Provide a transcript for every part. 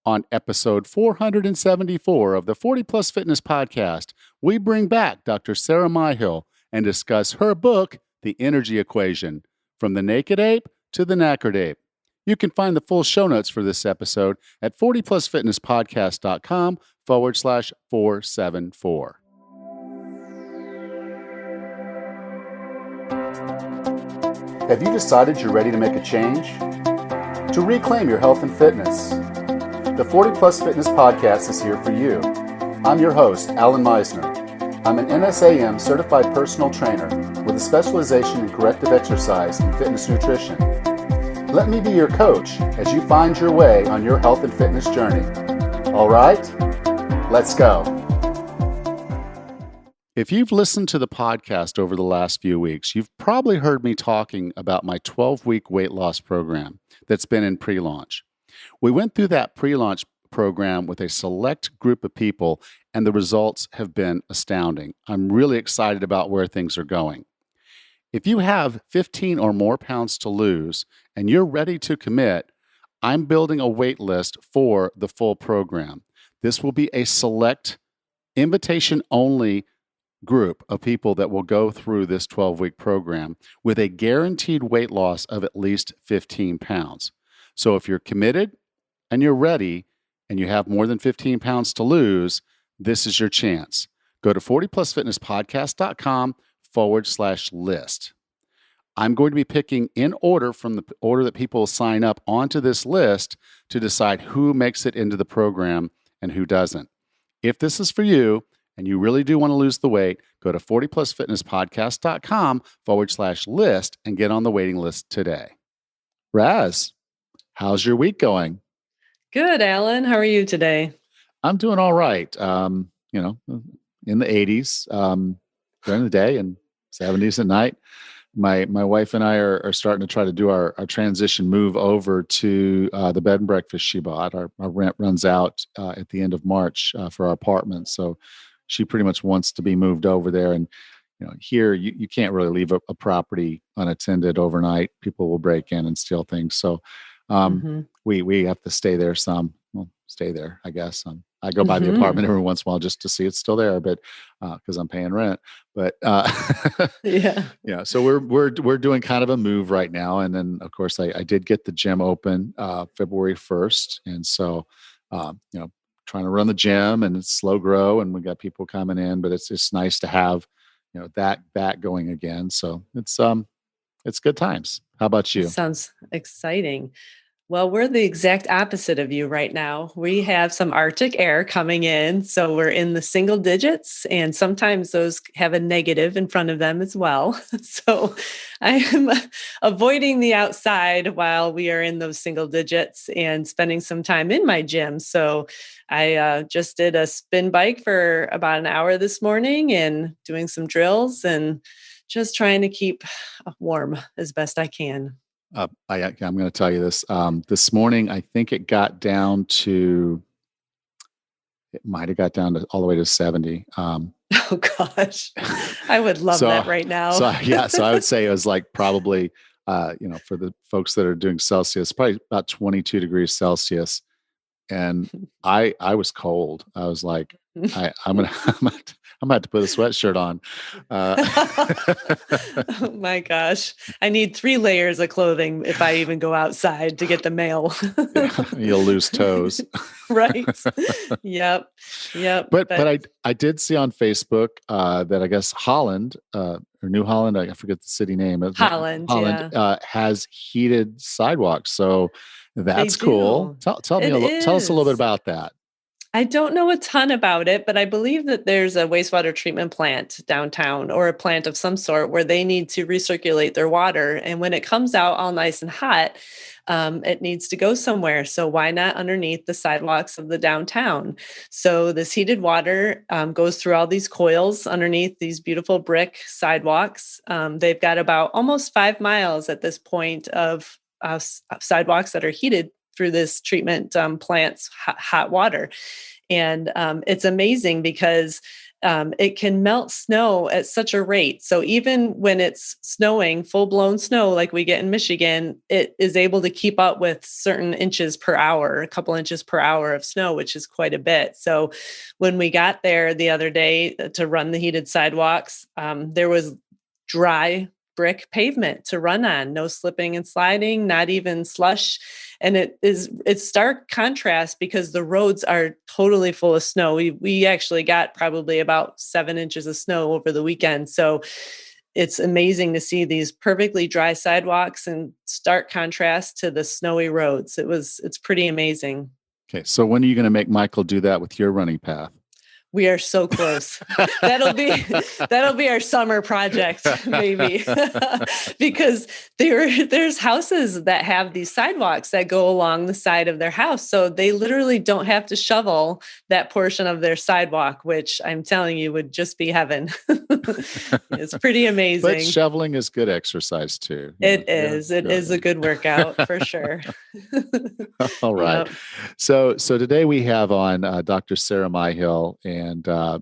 On episode 474 of the 40 Plus Fitness Podcast, we bring back Dr. Sarah Myhill and discuss her book, The Energy Equation, From the Naked Ape to the Knackered Ape. You can find the full show notes for this episode at 40plusfitnesspodcast.com/474. Have you decided you're ready to make a change? To reclaim your health and fitness? The 40 Plus Fitness Podcast is here for you. I'm your host, Alan Meisner. I'm an NSAM certified personal trainer with a specialization in corrective exercise and fitness nutrition. Let me be your coach as you find your way on your health and fitness journey. All right, let's go. If you've listened to the podcast over the last few weeks, you've probably heard me talking about my 12-week weight loss program that's been in pre-launch. We went through that pre-launch program with a select group of people, and the results have been astounding. I'm really excited about where things are going. If you have 15 or more pounds to lose and you're ready to commit, I'm building a wait list for the full program. This will be a select, invitation-only group of people that will go through this 12-week program with a guaranteed weight loss of at least 15 pounds. So if you're committed and you're ready and you have more than 15 pounds to lose, this is your chance. Go to 40plusfitnesspodcast.com/list. I'm going to be picking in order from the order that people sign up onto this list to decide who makes it into the program and who doesn't. If this is for you and you really do want to lose the weight, go to 40plusfitnesspodcast.com/list and get on the waiting list today. Raz, how's your week going? Good, Alan. How are you today? I'm doing all right. In the 80s during the day and 70s at night. My wife and I are starting to try to do our transition move over to the bed and breakfast she bought. Our rent runs out at the end of March for our apartment. So she pretty much wants to be moved over there. And here you can't really leave a property unattended overnight. People will break in and steal things. So we have to stay there some. Well, stay there, I guess. I go by the apartment every once in a while just to see it's still there, but because I'm paying rent. But yeah. So we're doing kind of a move right now, and then of course I did get the gym open February 1st, and so trying to run the gym and it's slow grow, and we got people coming in, but it's nice to have that going again. So it's good times. How about you? Sounds exciting. Well, we're the exact opposite of you right now. We have some Arctic air coming in, so we're in the single digits, and sometimes those have a negative in front of them as well. So I am avoiding the outside while we are in those single digits and spending some time in my gym. So I just did a spin bike for about an hour this morning and doing some drills and just trying to keep warm as best I can. I'm going to tell you this. This morning, I think it might have got down to all the way to 70. Oh gosh, I would love that right now. So I would say it was like probably, for the folks that are doing Celsius, probably about 22 degrees Celsius. And I was cold. I was like, I'm gonna have to put a sweatshirt on. Oh my gosh. I need 3 layers of clothing if I even go outside to get the mail. You'll lose toes. Right. Yep. But I did see on Facebook that I guess Holland, or New Holland, I forget the city name. Holland has heated sidewalks. So that's cool. Tell us a little bit about that. I don't know a ton about it, but I believe that there's a wastewater treatment plant downtown, or a plant of some sort, where they need to recirculate their water. And when it comes out all nice and hot, it needs to go somewhere. So why not underneath the sidewalks of the downtown? So this heated water goes through all these coils underneath these beautiful brick sidewalks. They've got about almost 5 miles at this point of sidewalks that are heated through this treatment plant's hot water. And it's amazing because It can melt snow at such a rate. So even when it's snowing, full blown snow like we get in Michigan, it is able to keep up with certain inches per hour, a couple inches per hour of snow, which is quite a bit. So when we got there the other day to run the heated sidewalks, there was dry brick pavement to run on, no slipping and sliding, not even slush. And it's stark contrast because the roads are totally full of snow. We actually got probably about 7 inches of snow over the weekend. So it's amazing to see these perfectly dry sidewalks in stark contrast to the snowy roads. It's pretty amazing. Okay, so when are you going to make Michael do that with your running path? We are so close. That'll be our summer project, maybe, because there's houses that have these sidewalks that go along the side of their house, so they literally don't have to shovel that portion of their sidewalk, which I'm telling you would just be heaven. It's pretty amazing. But shoveling is good exercise too. It is. It is a good workout for sure. All right. Yep. So today we have on Dr. Sarah Myhill, and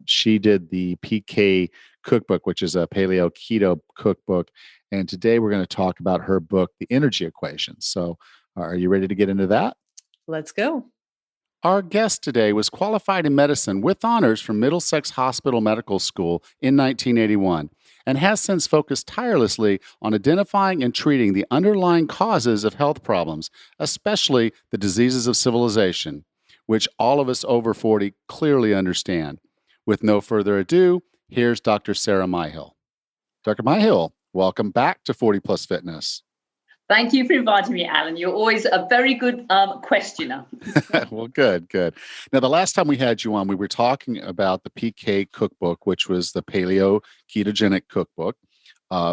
she did the PK cookbook, which is a paleo keto cookbook. And today we're going to talk about her book, The Energy Equation. So are you ready to get into that? Let's go. Our guest today was qualified in medicine with honors from Middlesex Hospital Medical School in 1981 and has since focused tirelessly on identifying and treating the underlying causes of health problems, especially the diseases of civilization, which all of us over 40 clearly understand. With no further ado, here's Dr. Sarah Myhill. Dr. Myhill, welcome back to 40 Plus Fitness. Thank you for inviting me, Alan. You're always a very good questioner. Well, good. Now, the last time we had you on, we were talking about the PK cookbook, which was the paleo ketogenic cookbook.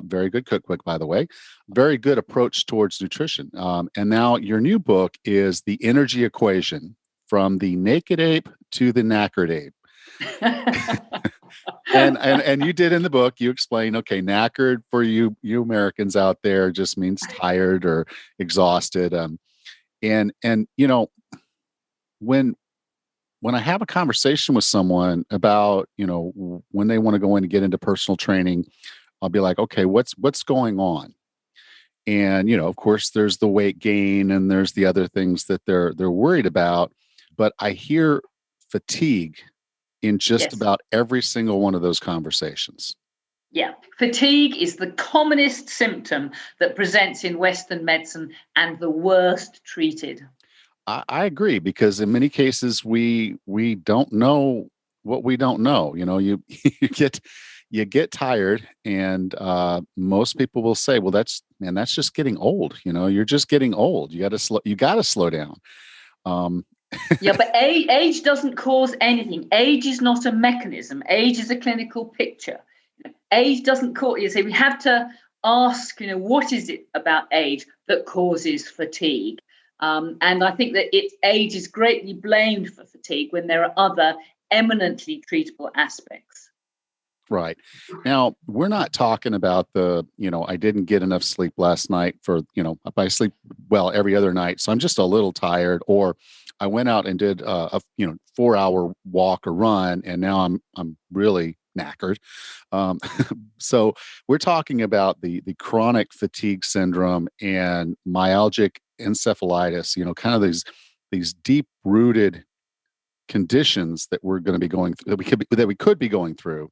Very good cookbook, by the way. Very good approach towards nutrition. And now your new book is The Energy Equation, From the Naked Ape to the Knackered Ape. and you did in the book, you explain, okay, knackered for you Americans out there just means tired or exhausted. And you know, when I have a conversation with someone about, you know, when they want to go in and get into personal training, I'll be like, okay, what's going on? And, you know, of course there's the weight gain and there's the other things that they're worried about, but I hear fatigue in just Yes. about every single one of those conversations. Yeah. Fatigue is the commonest symptom that presents in Western medicine and the worst treated. I agree, because in many cases we don't know what we don't know. You know, you you get tired, and most people will say, "Well, that's just getting old." You know, you're just getting old. You got to slow down. Yeah, but age doesn't cause anything. Age is not a mechanism. Age is a clinical picture. Age doesn't cause. You see, we have to ask, you know, what is it about age that causes fatigue? And I think that age is greatly blamed for fatigue when there are other eminently treatable aspects. Right. Now, we're not talking about I didn't get enough sleep last night I sleep well every other night, so I'm just a little tired, or I went out and did a 4-hour walk or run, and now I'm really knackered. So we're talking about the chronic fatigue syndrome and myalgic encephalitis, you know, kind of these deep rooted conditions that we're going to be going through, that we could be going through.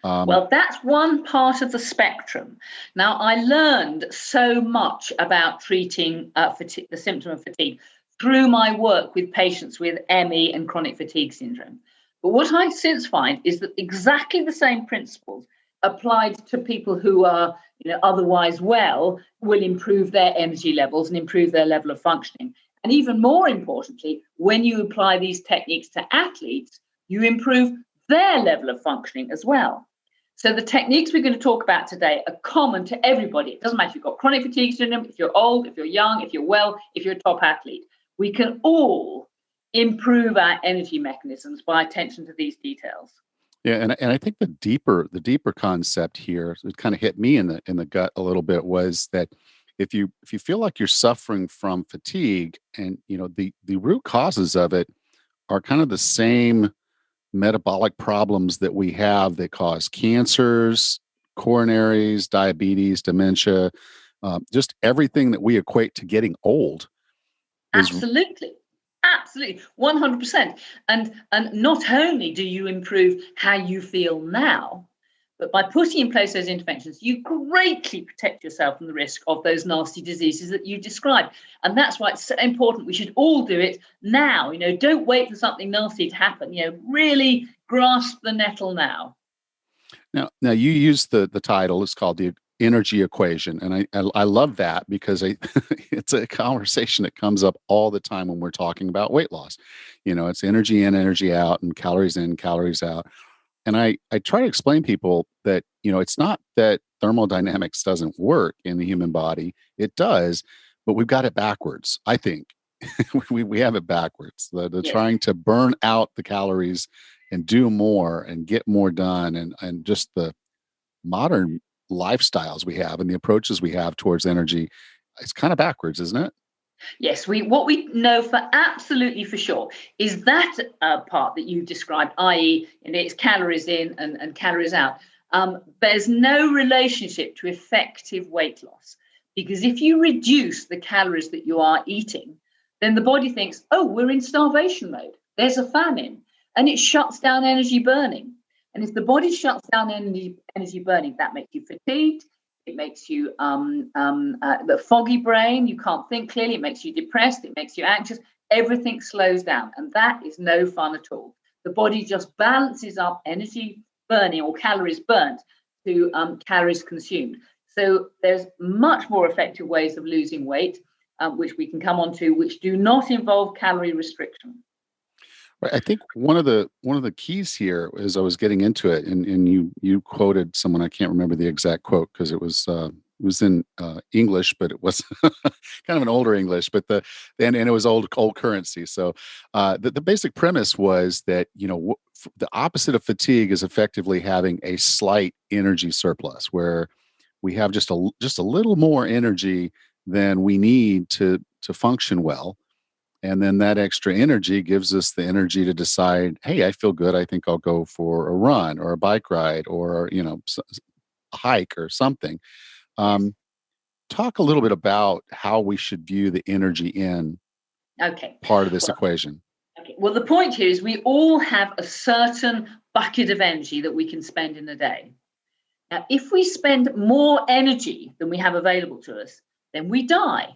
Well, that's one part of the spectrum. Now, I learned so much about treating the symptom of fatigue through my work with patients with ME and chronic fatigue syndrome. But what I since find is that exactly the same principles applied to people who are, you know, otherwise well will improve their energy levels and improve their level of functioning. And even more importantly, when you apply these techniques to athletes, you improve their level of functioning as well. So the techniques we're going to talk about today are common to everybody. It doesn't matter if you've got chronic fatigue syndrome, if you're old, if you're young, if you're well, if you're a top athlete. We can all improve our energy mechanisms by attention to these details. Yeah, and I think the deeper concept here, it kind of hit me in the gut a little bit, was that if you feel like you're suffering from fatigue, and you know the root causes of it are kind of the same metabolic problems that we have that cause cancers, coronaries, diabetes, dementia, just everything that we equate to getting old is Absolutely. Absolutely. 100%. And not only do you improve how you feel now, but by putting in place those interventions, you greatly protect yourself from the risk of those nasty diseases that you described. And that's why it's so important. We should all do it now. Don't wait for something nasty to happen. Really grasp the nettle now. Now you use the title. It's called the energy equation, and I love that because it's a conversation that comes up all the time when we're talking about weight loss. It's energy in, energy out, and calories in, calories out. And I try to explain people that it's not that thermodynamics doesn't work in the human body. It does, but we've got it backwards. I think we have it backwards. The Yes. trying to burn out the calories and do more and get more done, and just the modern lifestyles we have and the approaches we have towards energy, it's kind of backwards, isn't it? Yes, what we know for absolutely for sure is that part that you described, i.e., it's calories in and calories out. There's no relationship to effective weight loss, because if you reduce the calories that you are eating, then the body thinks, oh, we're in starvation mode. There's a famine, and it shuts down energy burning. And if the body shuts down energy burning, that makes you fatigued. It makes you the foggy brain. You can't think clearly. It makes you depressed. It makes you anxious. Everything slows down. And that is no fun at all. The body just balances up energy burning or calories burnt to calories consumed. So there's much more effective ways of losing weight, which we can come on to, which do not involve calorie restriction. Right. I think one of the keys here, as I was getting into it, and you quoted someone. I can't remember the exact quote because it was in English, but it was kind of an older English, but and it was old currency. So the basic premise was that the opposite of fatigue is effectively having a slight energy surplus, where we have just a little more energy than we need to function well. And then that extra energy gives us the energy to decide, hey, I feel good. I think I'll go for a run or a bike ride or, a hike or something. Yes. Talk a little bit about how we should view the energy in Okay. part of this Well, equation. okay. Well, the point here is we all have a certain bucket of energy that we can spend in a day. Now, if we spend more energy than we have available to us, then we die.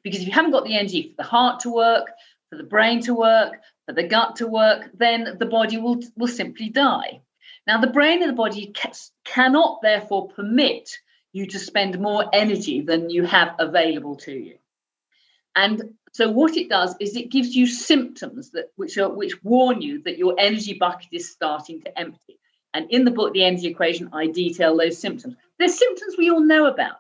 Because if you haven't got the energy for the heart to work, for the brain to work, for the gut to work, then the body will simply die. Now, the brain and the body cannot therefore permit you to spend more energy than you have available to you. And so what it does is it gives you symptoms which warn you that your energy bucket is starting to empty. And in the book, The Energy Equation, I detail those symptoms. There's symptoms we all know about: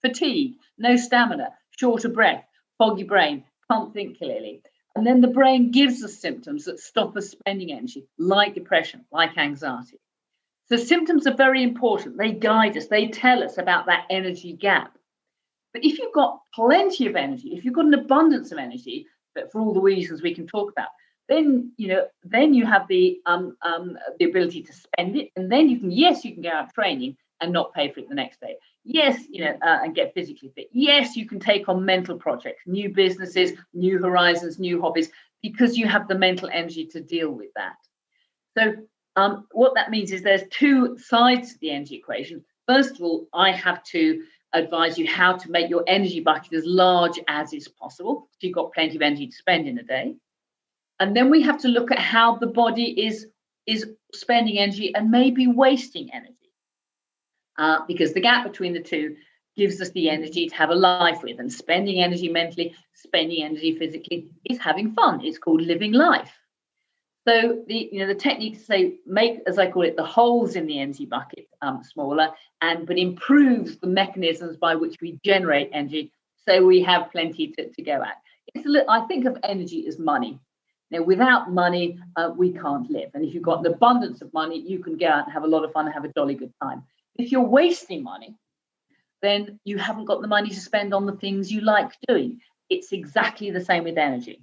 fatigue, no stamina, short of breath, foggy brain, can't think clearly. And then the brain gives us symptoms that stop us spending energy, like depression, like anxiety. So symptoms are very important. They guide us. They tell us about that energy gap. But if you've got plenty of energy, if you've got an abundance of energy, but for all the reasons we can talk about, then you have the ability to spend it, and then you can go out training and not pay for it the next day. Yes, and get physically fit. Yes, you can take on mental projects, new businesses, new horizons, new hobbies, because you have the mental energy to deal with that. So what that means is there's two sides to the energy equation. First of all, I have to advise you how to make your energy bucket as large as is possible, so you've got plenty of energy to spend in a day. And then we have to look at how the body is spending energy and maybe wasting energy. Because the gap between the two gives us the energy to have a life with. And spending energy mentally, spending energy physically is having fun. It's called living life. So the technique to say, make, as I call it, the holes in the energy bucket smaller, but improves the mechanisms by which we generate energy, so we have plenty to go at. I think of energy as money. Now, without money, we can't live. And if you've got an abundance of money, you can go out and have a lot of fun and have a jolly good time. If you're wasting money, then you haven't got the money to spend on the things you like doing. It's exactly the same with energy.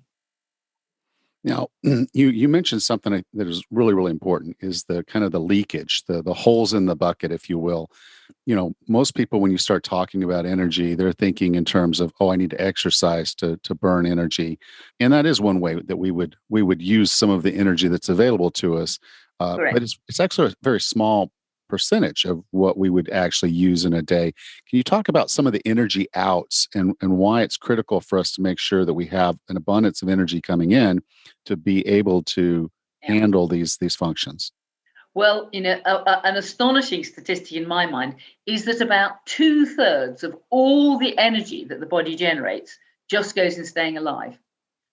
Now, you mentioned something that is really, really important is the kind of the leakage, the holes in the bucket, if you will. Most people, when you start talking about energy, they're thinking in terms of, oh, I need to exercise to burn energy, and that is one way that we would use some of the energy that's available to us. But Correct. it's actually a very small percentage of what we would actually use in a day. Can you talk about some of the energy outs and why it's critical for us to make sure that we have an abundance of energy coming in to be able to Yeah. handle these functions? Well, an astonishing statistic in my mind is that about 2/3 of all the energy that the body generates just goes in staying alive.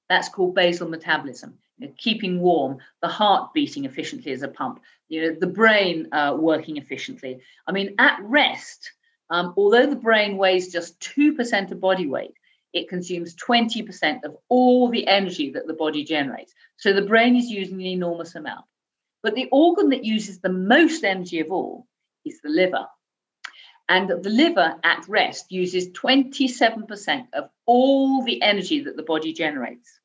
That's called basal metabolism, keeping warm, the heart beating efficiently as a pump, the brain working efficiently. I mean, at rest, although the brain weighs just 2% of body weight, it consumes 20% of all the energy that the body generates. So the brain is using an enormous amount. But the organ that uses the most energy of all is the liver. And the liver at rest uses 27% of all the energy that the body generates.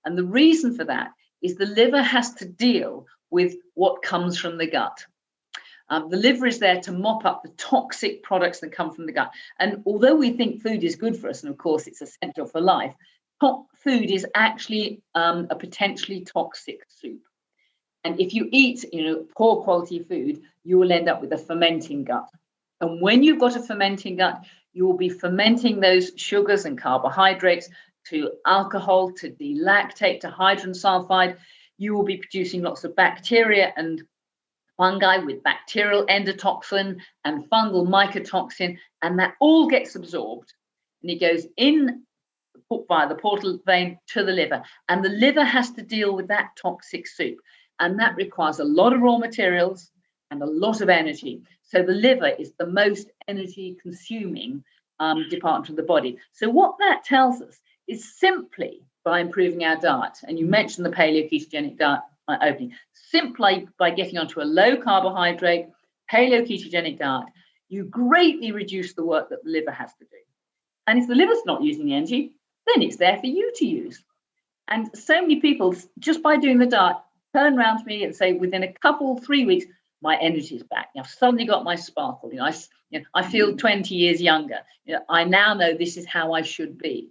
And the reason for that is the liver has to deal with what comes from the gut. The liver is there to mop up the toxic products that come from the gut. And although we think food is good for us, and of course it's essential for life, food is actually a potentially toxic soup. And if you eat, poor quality food, you will end up with a fermenting gut. And when you've got a fermenting gut, you will be fermenting those sugars and carbohydrates to alcohol, to delactate, to hydrogen sulfide. You will be producing lots of bacteria and fungi with bacterial endotoxin and fungal mycotoxin, and that all gets absorbed. And it goes in via the portal vein to the liver. And the liver has to deal with that toxic soup. And that requires a lot of raw materials and a lot of energy. So the liver is the most energy consuming department of the body. So what that tells us is simply by improving our diet, and you mentioned the paleo ketogenic diet opening, simply by getting onto a low carbohydrate, paleo ketogenic diet, you greatly reduce the work that the liver has to do. And if the liver's not using the energy, then it's there for you to use. And so many people, just by doing the diet, turn around to me and say, within a couple, 3 weeks, my energy is back. I've suddenly got my sparkle. I feel 20 years younger. I now know this is how I should be.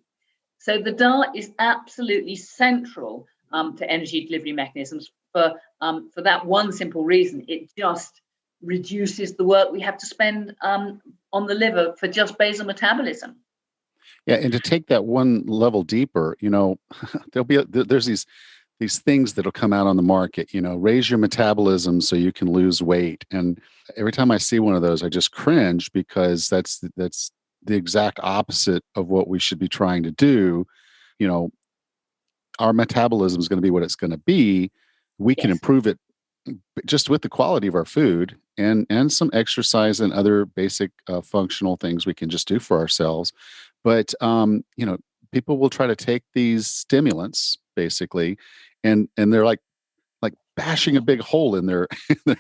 So the diet is absolutely central to energy delivery mechanisms for that one simple reason. It just reduces the work we have to spend on the liver for just basal metabolism. Yeah, and to take that one level deeper, there's these things that'll come out on the market, raise your metabolism so you can lose weight. And every time I see one of those, I just cringe because that's the exact opposite of what we should be trying to do. You know, our metabolism is going to be what it's going to be. We can Yes. improve it just with the quality of our food and some exercise and other basic functional things we can just do for ourselves. But people will try to take these stimulants basically, and they're like bashing a big hole in their their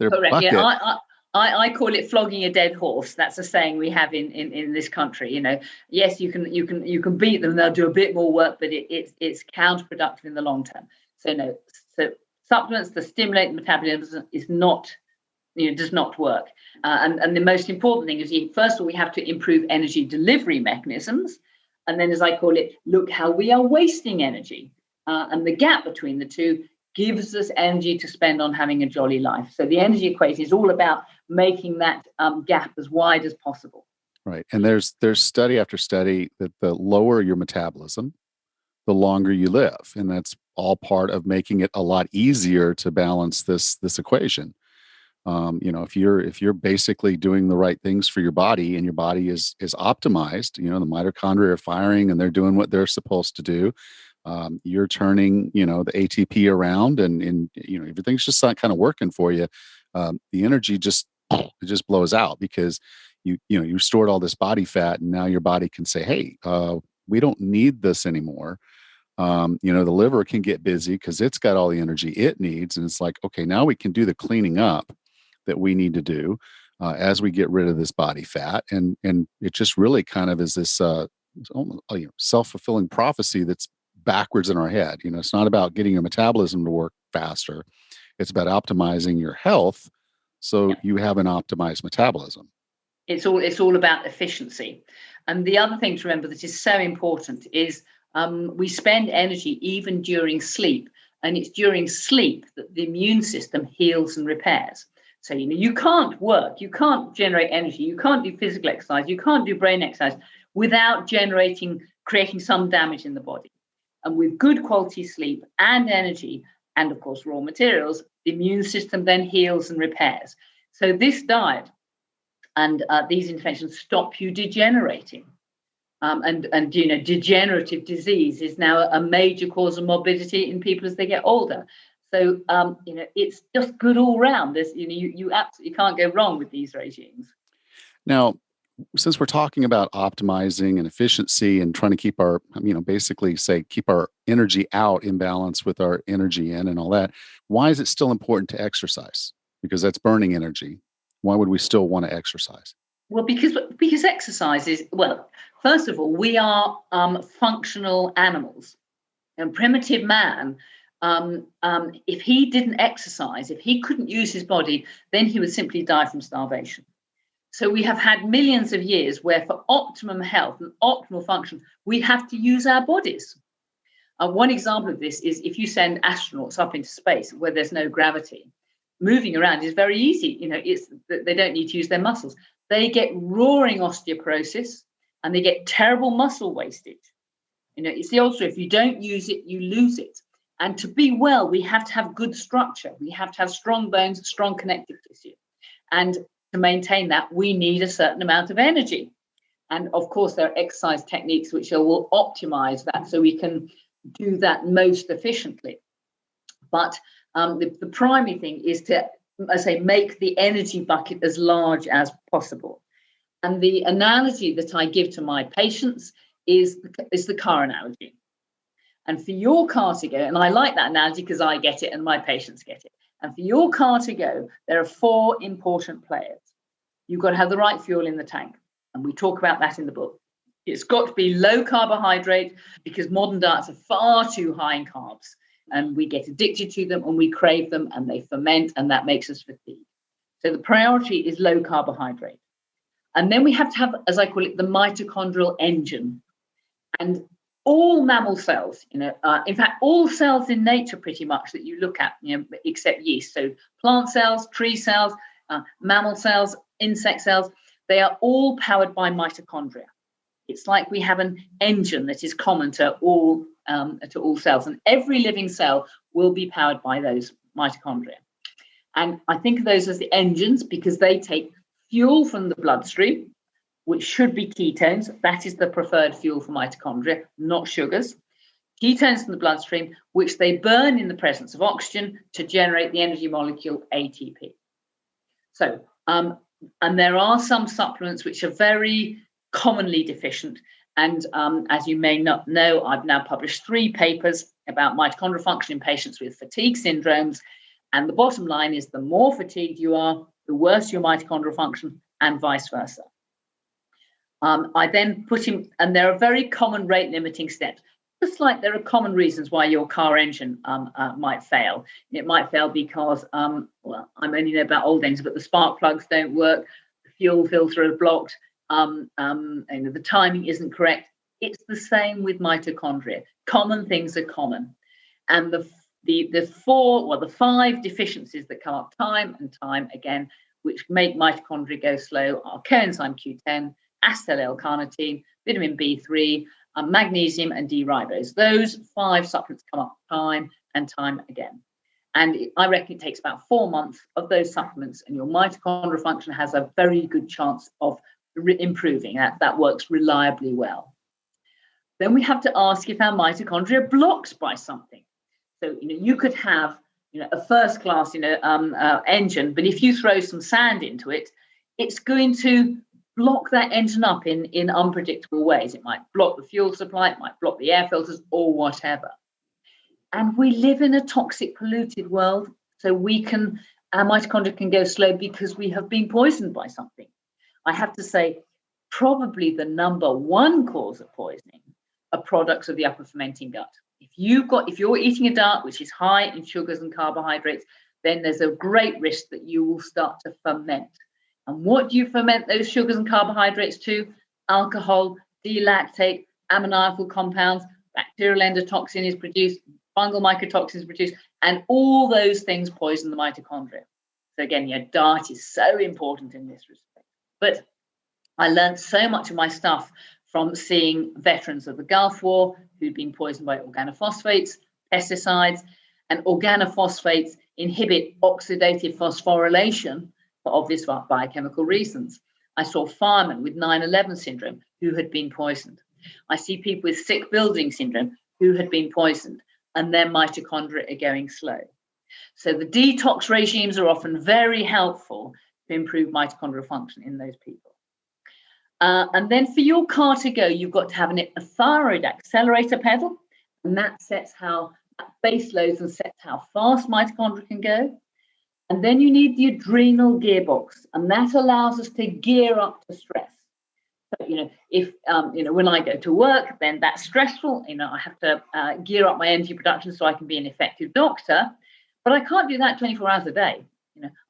Correct. bucket. Yeah, I call it flogging a dead horse. That's a saying we have in this country. Yes, you can beat them; they'll do a bit more work, but it's counterproductive in the long term. So no, so supplements that stimulate the metabolism is not, does not work. And the most important thing is, first of all, we have to improve energy delivery mechanisms, and then, as I call it, look how we are wasting energy, and the gap between the two gives us energy to spend on having a jolly life. So the energy equation is all about making that gap as wide as possible. Right. And there's study after study that the lower your metabolism, the longer you live. And that's all part of making it a lot easier to balance this equation. If you're basically doing the right things for your body and your body is optimized, the mitochondria are firing and they're doing what they're supposed to do. You're turning, the ATP around and everything's just kind of working for you. The energy it just blows out because you stored all this body fat and now your body can say, hey, we don't need this anymore. The liver can get busy because it's got all the energy it needs. And it's like, okay, now we can do the cleaning up that we need to do as we get rid of this body fat. And it just really kind of is this self-fulfilling prophecy that's backwards in our head. It's not about getting your metabolism to work faster. It's about optimizing your health so you have an optimized metabolism. It's all about efficiency. And the other thing to remember that is so important is we spend energy even during sleep. And it's during sleep that the immune system heals and repairs. So, you can't work, you can't generate energy, you can't do physical exercise, you can't do brain exercise without creating some damage in the body. And with good quality sleep and energy, and of course, raw materials, the immune system then heals and repairs. So this diet and these interventions stop you degenerating. And degenerative disease is now a major cause of morbidity in people as they get older. So, it's just good all round. You absolutely can't go wrong with these regimes. Now, since we're talking about optimizing and efficiency and trying to keep our, keep our energy out in balance with our energy in and all that, why is it still important to exercise? Because that's burning energy. Why would we still want to exercise? Well, because exercise is, first of all, we are functional animals. And primitive man, if he didn't exercise, if he couldn't use his body, then he would simply die from starvation. So we have had millions of years where for optimum health and optimal function, we have to use our bodies. One example of this is if you send astronauts up into space where there's no gravity, moving around is very easy. They don't need to use their muscles. They get roaring osteoporosis and they get terrible muscle wastage. It's the old story. If you don't use it, you lose it. And to be well, we have to have good structure. We have to have strong bones, strong connective tissue. And to maintain that, we need a certain amount of energy. And of course, there are exercise techniques which will optimize that so we can do that most efficiently. But the primary thing is to, make the energy bucket as large as possible. And the analogy that I give to my patients is the car analogy. And for your car to go, and I like that analogy because I get it and my patients get it. And for your car to go, there are 4 important players. You've got to have the right fuel in the tank. And we talk about that in the book. It's got to be low carbohydrate because modern diets are far too high in carbs. And we get addicted to them and we crave them and they ferment and that makes us fatigued. So the priority is low carbohydrate. And then we have to have, as I call it, the mitochondrial engine. And all mammal cells, in fact, all cells in nature pretty much that you look at, except yeast. So plant cells, tree cells, mammal cells, insect cells, they are all powered by mitochondria. It's like we have an engine that is common to all cells, and every living cell will be powered by those mitochondria. And I think of those as the engines because they take fuel from the bloodstream, which should be ketones. That is the preferred fuel for mitochondria, not sugars. Ketones from the bloodstream, which they burn in the presence of oxygen to generate the energy molecule ATP. So, and there are some supplements which are very commonly deficient. And as you may not know, I've now published 3 papers about mitochondrial function in patients with fatigue syndromes. And the bottom line is the more fatigued you are, the worse your mitochondrial function and vice versa. I then put in, and there are very common rate limiting steps, just like there are common reasons why your car engine might fail. It might fail because, I only know about old engines, but the spark plugs don't work, the fuel filter is blocked, the timing isn't correct. It's the same with mitochondria. Common things are common. And the 5 deficiencies that come up time and time again, which make mitochondria go slow, are coenzyme Q10, acetyl-L-carnitine, vitamin B3, magnesium, and D-ribose. Those 5 supplements come up time and time again. And I reckon it takes about 4 months of those supplements, and your mitochondrial function has a very good chance of improving. That works reliably well. Then we have to ask if our mitochondria are blocked by something. So, you could have, a first-class, engine, but if you throw some sand into it, it's going to block that engine up in unpredictable ways. It might block the fuel supply, it might block the air filters or whatever. And we live in a toxic, polluted world, so our mitochondria can go slow because we have been poisoned by something. I have to say, probably the number 1 cause of poisoning are products of the upper fermenting gut. If you're eating a diet which is high in sugars and carbohydrates, then there's a great risk that you will start to ferment. And what do you ferment those sugars and carbohydrates to? Alcohol, delactate, ammoniacal compounds, bacterial endotoxin is produced, fungal mycotoxin is produced, and all those things poison the mitochondria. So again, your diet is so important in this respect. But I learned so much of my stuff from seeing veterans of the Gulf War who'd been poisoned by organophosphates, pesticides, and organophosphates inhibit oxidative phosphorylation for obvious biochemical reasons. I saw firemen with 9/11 syndrome who had been poisoned. I see people with sick building syndrome who had been poisoned, and their mitochondria are going slow. So the detox regimes are often very helpful to improve mitochondrial function in those people. And then for your car to go, you've got to have a thyroid accelerator pedal, and that sets how base loads and sets how fast mitochondria can go. And then you need the adrenal gearbox, and that allows us to gear up to stress. So, if, when I go to work, then that's stressful. I have to gear up my energy production so I can be an effective doctor, but I can't do that 24 hours a day.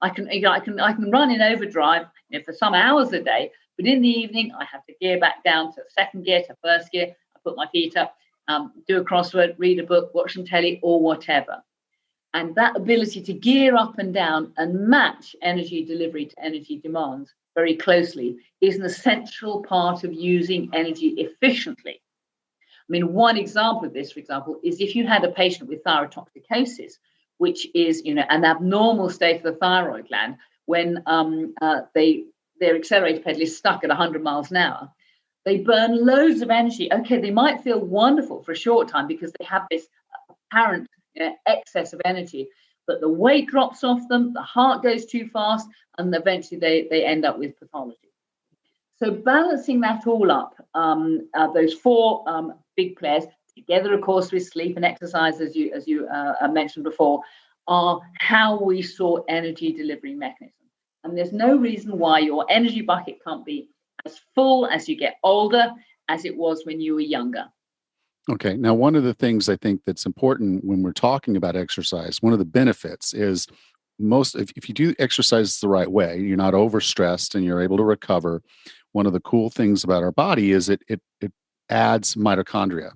I can run in overdrive for some hours a day, but in the evening, I have to gear back down to second gear, to first gear. I put my feet up, do a crossword, read a book, watch some telly, or whatever. And that ability to gear up and down and match energy delivery to energy demands very closely is an essential part of using energy efficiently. I mean, one example of this, for example, is if you had a patient with thyrotoxicosis, which is, an abnormal state of the thyroid gland when their accelerator pedal is stuck at 100 miles an hour. They burn loads of energy. Okay, they might feel wonderful for a short time because they have this apparent excess of energy, but the weight drops off them, the heart goes too fast, and eventually they end up with pathology. So balancing that all up, those four big players, together, of course, with sleep and exercise, as you mentioned before, are how we saw energy delivery mechanisms. And there's no reason why your energy bucket can't be as full as you get older as it was when you were younger. Okay. Now, one of the things I think that's important when we're talking about exercise, one of the benefits is if you do exercise the right way, you're not overstressed and you're able to recover. One of the cool things about our body is it adds mitochondria.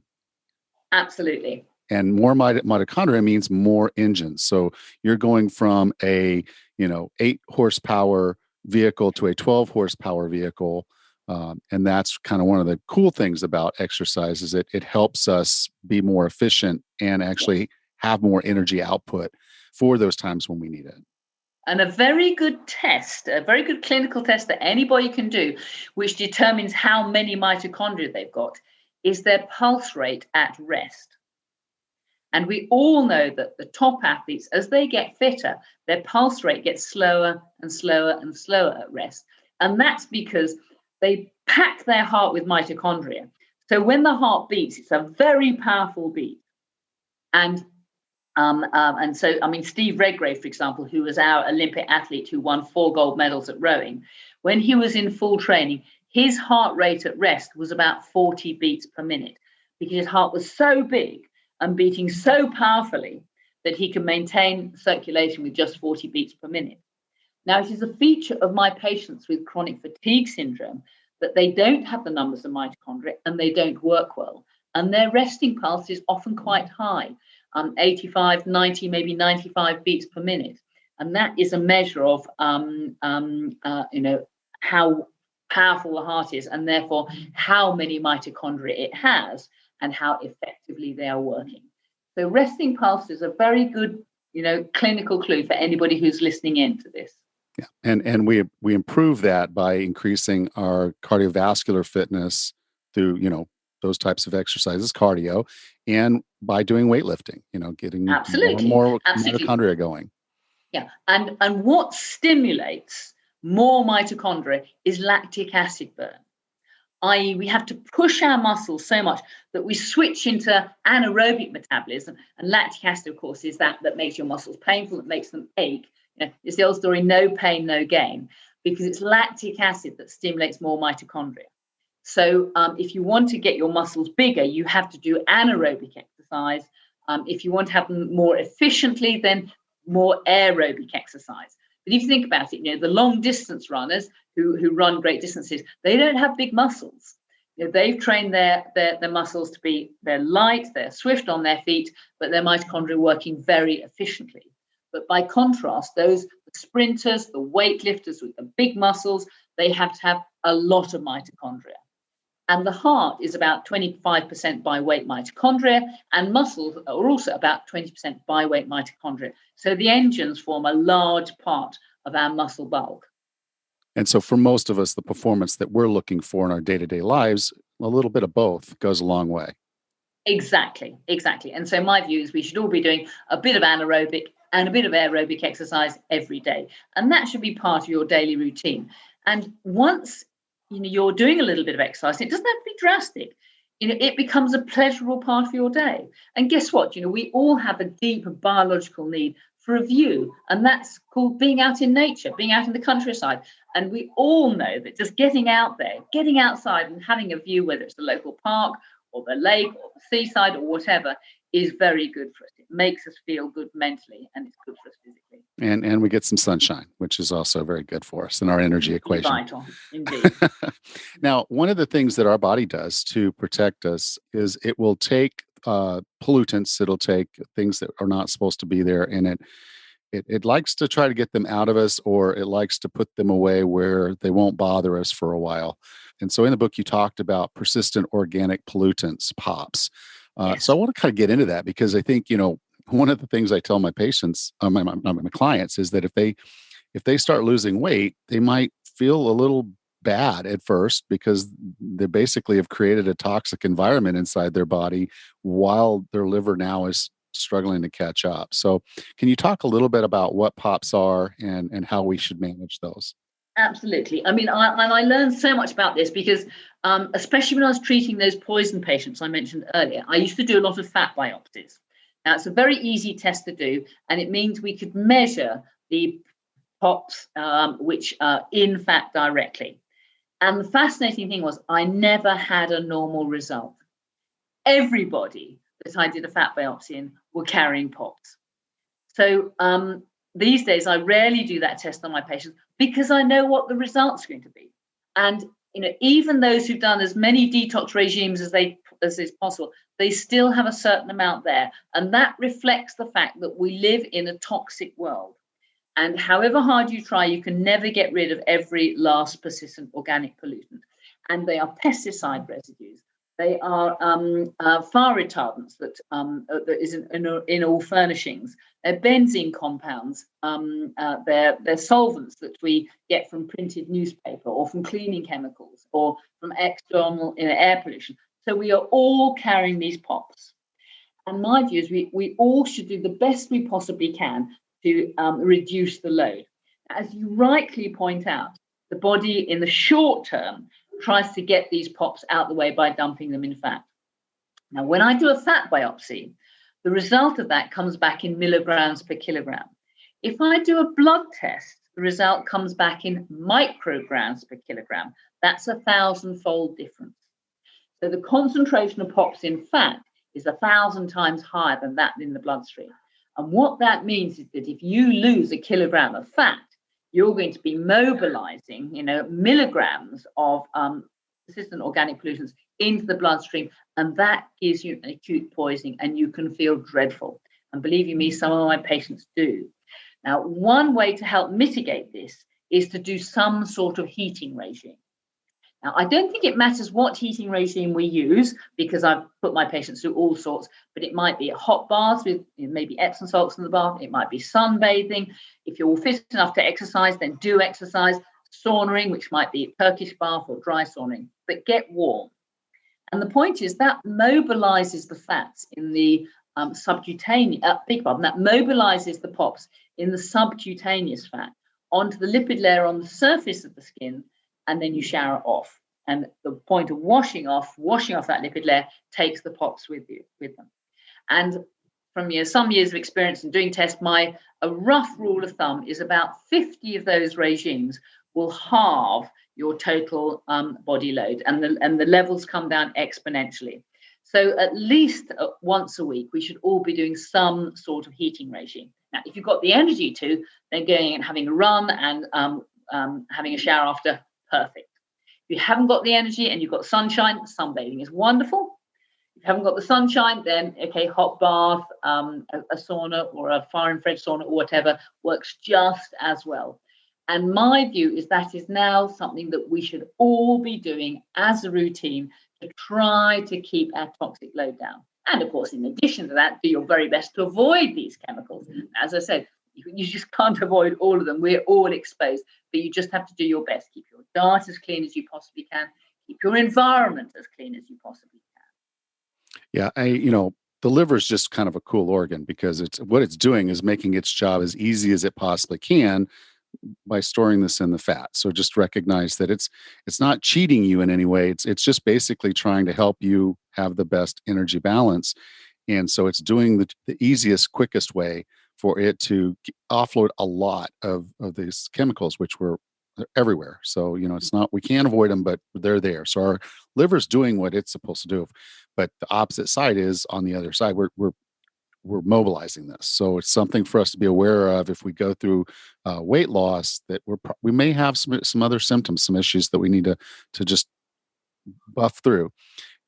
Absolutely. And more mitochondria means more engines. So you're going from a 8 horsepower vehicle to a 12 horsepower vehicle. And that's kind of one of the cool things about exercise is it helps us be more efficient and actually have more energy output for those times when we need it. And a very good test, a very good clinical test that anybody can do, which determines how many mitochondria they've got, is their pulse rate at rest. And we all know that the top athletes, as they get fitter, their pulse rate gets slower and slower and slower at rest. And that's because they pack their heart with mitochondria. So when the heart beats, it's a very powerful beat. And so, I mean, Steve Redgrave, for example, who was our Olympic athlete who won 4 gold medals at rowing, when he was in full training, his heart rate at rest was about 40 beats per minute because his heart was so big and beating so powerfully that he can maintain circulation with just 40 beats per minute. Now, it is a feature of my patients with chronic fatigue syndrome that they don't have the numbers of mitochondria and they don't work well. And their resting pulse is often quite high, 85, 90, maybe 95 beats per minute. And that is a measure of, how powerful the heart is and therefore how many mitochondria it has and how effectively they are working. So resting pulse is a very good, clinical clue for anybody who's listening in to this. Yeah, and we improve that by increasing our cardiovascular fitness through those types of exercises, cardio, and by doing weightlifting. Getting more mitochondria going. Yeah, and what stimulates more mitochondria is lactic acid burn. I.e., we have to push our muscles so much that we switch into anaerobic metabolism. And lactic acid, of course, is that makes your muscles painful, that makes them ache. It's the old story, no pain, no gain, because it's lactic acid that stimulates more mitochondria. So if you want to get your muscles bigger, you have to do anaerobic exercise. exercise. If you want to have them more efficiently, then more aerobic exercise. But if you think about it, the long distance runners who run great distances, they don't have big muscles. They've trained their muscles to be, they're light, they're swift on their feet, but their mitochondria are working very efficiently. But by contrast, the sprinters, the weightlifters with the big muscles, they have to have a lot of mitochondria. And the heart is about 25% by weight mitochondria, and muscles are also about 20% by weight mitochondria. So the engines form a large part of our muscle bulk. And so for most of us, the performance that we're looking for in our day-to-day lives, a little bit of both goes a long way. Exactly. And so my view is we should all be doing a bit of anaerobic and a bit of aerobic exercise every day. And that should be part of your daily routine. And once you're doing a little bit of exercise, it doesn't have to be drastic. It becomes a pleasurable part of your day. And guess what? We all have a deep biological need for a view, and that's called being out in nature, being out in the countryside. And we all know that just getting out there, getting outside and having a view, whether it's the local park or the lake or the seaside or whatever, is very good for us. It makes us feel good mentally, and it's good for us physically. And we get some sunshine, which is also very good for us in our energy equation. Vital, indeed. Now, one of the things that our body does to protect us is it will take pollutants, it'll take things that are not supposed to be there, and it likes to try to get them out of us, or it likes to put them away where they won't bother us for a while. And so in the book, you talked about persistent organic pollutants, POPs. Yes. So I want to kind of get into that, because I think, one of the things I tell my patients, my clients, is that if they start losing weight, they might feel a little bad at first, because they basically have created a toxic environment inside their body while their liver now is struggling to catch up. So can you talk a little bit about what POPs are and how we should manage those? Absolutely. I mean, I learned so much about this because, especially when I was treating those poison patients I mentioned earlier, I used to do a lot of fat biopsies. Now, it's a very easy test to do, and it means we could measure the POPs, which are in fat directly. And the fascinating thing was I never had a normal result. Everybody that I did a fat biopsy in were carrying POPs. So these days, I rarely do that test on my patients because I know what the result's going to be. And even those who've done as many detox regimes as is possible, they still have a certain amount there. And that reflects the fact that we live in a toxic world. And however hard you try, you can never get rid of every last persistent organic pollutant. And they are pesticide residues. They are fire retardants that is in all furnishings. They're benzene compounds. They're solvents that we get from printed newspaper or from cleaning chemicals or from external air pollution. So we are all carrying these POPs. And my view is we all should do the best we possibly can to reduce the load. As you rightly point out, the body in the short term tries to get these POPs out the way by dumping them in fat. Now, when I do a fat biopsy, the result of that comes back in milligrams per kilogram. If I do a blood test, the result comes back in micrograms per kilogram. That's 1,000-fold difference. So the concentration of POPs in fat is 1,000 times higher than that in the bloodstream. And what that means is that if you lose a kilogram of fat, you're going to be mobilizing, milligrams of persistent organic pollutants into the bloodstream, and that gives you an acute poisoning, and you can feel dreadful. And believe you me, some of my patients do. Now, one way to help mitigate this is to do some sort of heating regime. Now, I don't think it matters what heating regime we use, because I've put my patients through all sorts, but it might be a hot bath with maybe Epsom salts in the bath. It might be sunbathing. If you're fit enough to exercise, then do exercise. Sauning, which might be Turkish bath or dry sauning, but get warm. And the point is that mobilizes the fats in the subcutaneous, that mobilizes the POPs in the subcutaneous fat onto the lipid layer on the surface of the skin, and then you shower off. And the point of washing off that lipid layer takes the POPs with them. And from some years of experience in doing tests, a rough rule of thumb is about 50 of those regimes will halve your total body load, and the levels come down exponentially. So at least once a week, we should all be doing some sort of heating regime. Now, if you've got the energy to, then going and having a run and having a shower after, perfect. If you haven't got the energy and you've got sunshine, sunbathing is wonderful. If you haven't got the sunshine, then okay, hot bath, a sauna or a far infrared sauna or whatever works just as well. And my view is that is now something that we should all be doing as a routine to try to keep our toxic load down. And of course, in addition to that, do your very best to avoid these chemicals. As I said, you just can't avoid all of them. We're all exposed, but you just have to do your best. Keep your diet as clean as you possibly can. Keep your environment as clean as you possibly can. Yeah, the liver is just kind of a cool organ because what it's doing is making its job as easy as it possibly can by storing this in the fat. So just recognize that it's not cheating you in any way. It's just basically trying to help you have the best energy balance. And so it's doing the easiest, quickest way for it to offload a lot of these chemicals, which were everywhere. So, it's not, we can't avoid them, but they're there. So our liver's doing what it's supposed to do. But the opposite side is on the other side. We're mobilizing this. So it's something for us to be aware of if we go through weight loss, that we may have some other symptoms, some issues that we need to just buff through.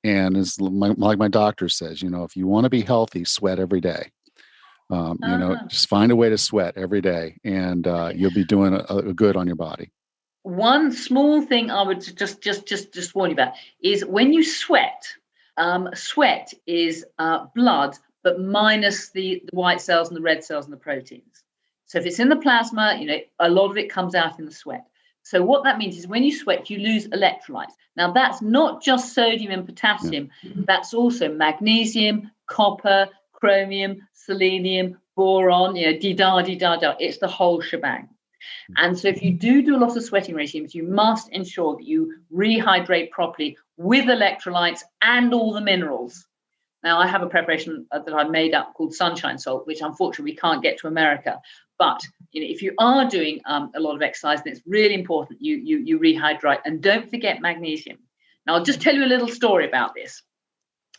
And like my doctor says, if you want to be healthy, sweat every day. Just find a way to sweat every day, and you'll be doing a good on your body. One small thing I would just warn you about is when you sweat. Sweat is blood, but minus the white cells and the red cells and the proteins. So if it's in the plasma, a lot of it comes out in the sweat. So what that means is when you sweat, you lose electrolytes. Now, that's not just sodium and potassium. Yeah. That's also magnesium, copper, chromium, selenium, boron, da. It's the whole shebang. And so if you do a lot of sweating regimes, you must ensure that you rehydrate properly with electrolytes and all the minerals. Now, I have a preparation that I made up called sunshine salt, which unfortunately we can't get to America. But if you are doing a lot of exercise, then it's really important you rehydrate, and don't forget magnesium. Now, I'll just tell you a little story about this.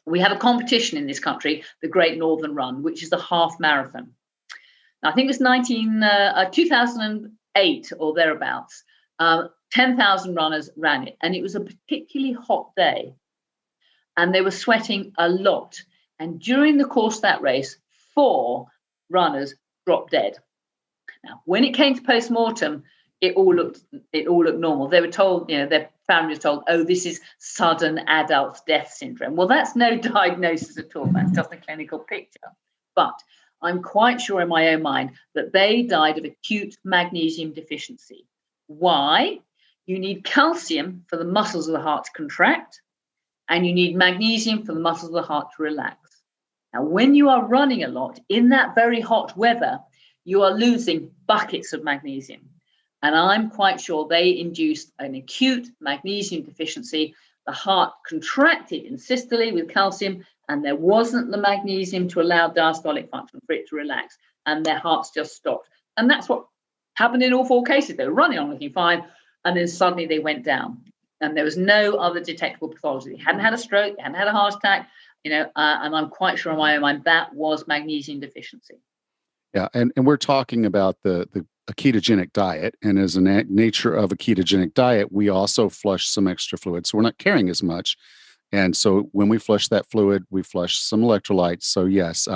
We have a competition in this country, the Great Northern Run, which is a half marathon. Now, I think it was 2008 or thereabouts. 10,000 runners ran it, and it was a particularly hot day, and they were sweating a lot. And during the course of that race, 4 runners dropped dead. Now, when it came to post-mortem, it all looked normal. They were told, their family was told, oh, this is sudden adult death syndrome. Well, that's no diagnosis at all. That's just a clinical picture. But I'm quite sure in my own mind that they died of acute magnesium deficiency. Why? You need calcium for the muscles of the heart to contract, and you need magnesium for the muscles of the heart to relax. Now, when you are running a lot in that very hot weather, you are losing buckets of magnesium. And I'm quite sure they induced an acute magnesium deficiency. The heart contracted in systole with calcium, and there wasn't the magnesium to allow diastolic function for it to relax, and their hearts just stopped. And that's what happened in all 4 cases. They were running on looking fine, and then suddenly they went down. And there was no other detectable pathology. They hadn't had a stroke, they hadn't had a heart attack, and I'm quite sure in my own mind that was magnesium deficiency. Yeah, and we're talking about a ketogenic diet, and as a nature of a ketogenic diet, we also flush some extra fluid, so we're not carrying as much. And so when we flush that fluid, we flush some electrolytes. So yes,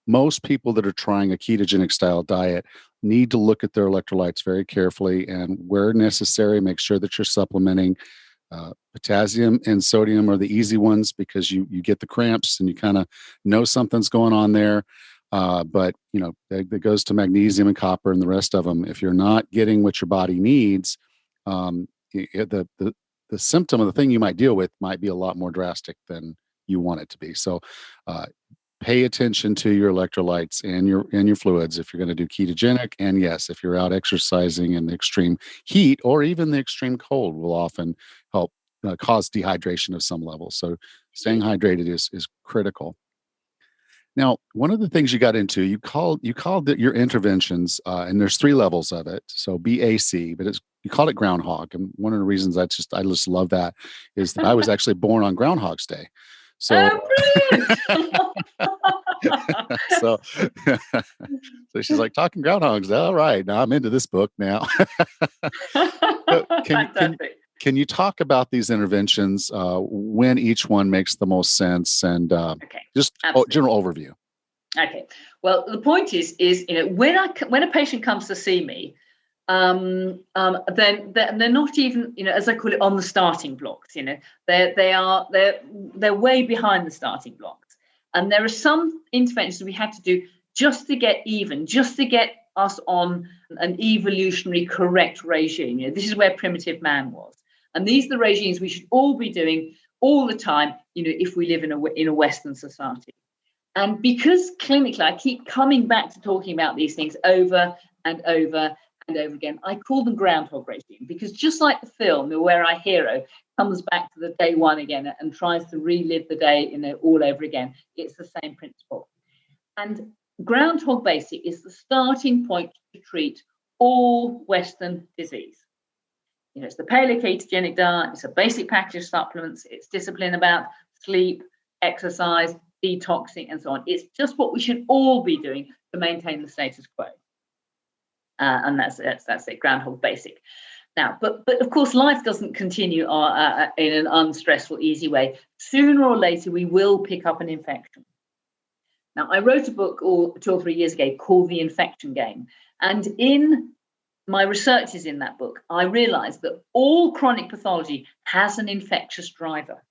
most people that are trying a ketogenic style diet need to look at their electrolytes very carefully, and where necessary, make sure that you're supplementing. Potassium and sodium are the easy ones because you get the cramps and you kind of know something's going on there. But that goes to magnesium and copper and the rest of them. If you're not getting what your body needs, the symptom of the thing you might deal with might be a lot more drastic than you want it to be. So pay attention to your electrolytes and your fluids if you're going to do ketogenic. And yes, if you're out exercising in the extreme heat or even the extreme cold will often help cause dehydration of some level. So staying hydrated is critical. Now, one of the things you got into, you called your interventions, and there's 3 levels of it. So BAC, but you called it Groundhog. And one of the reasons I just love that is that I was actually born on Groundhog's Day. So, Oh, so, so she's like talking groundhogs. All right, now I'm into this book now. So brilliant. Fantastic. can you talk about these interventions, when each one makes the most sense, and Okay, just absolutely. general overview? Okay. Well, the point is, when a patient comes to see me, then they're not even, as I call it, on the starting blocks. They're way behind the starting blocks, and there are some interventions we have to do just to get even, just to get us on an evolutionary correct regime. This is where primitive man was, and these are the regimes we should all be doing all the time. If we live in a Western society. And because clinically, I keep coming back to talking about these things over and over and over again, I call them groundhog regime, because just like the film where our hero comes back to the day one again and tries to relive the day all over again, it's the same principle. And groundhog basic is the starting point to treat all Western disease. It's the paleo-ketogenic diet, it's a basic package of supplements, it's discipline about sleep, exercise, detoxing, and so on. It's just what we should all be doing to maintain the status quo. And that's it, groundhog basic. Now, but of course, life doesn't continue in an unstressful, easy way. Sooner or later, we will pick up an infection. Now, I wrote a book 2 or 3 years ago called The Infection Game. And in my researches in that book, I realized that all chronic pathology has an infectious driver.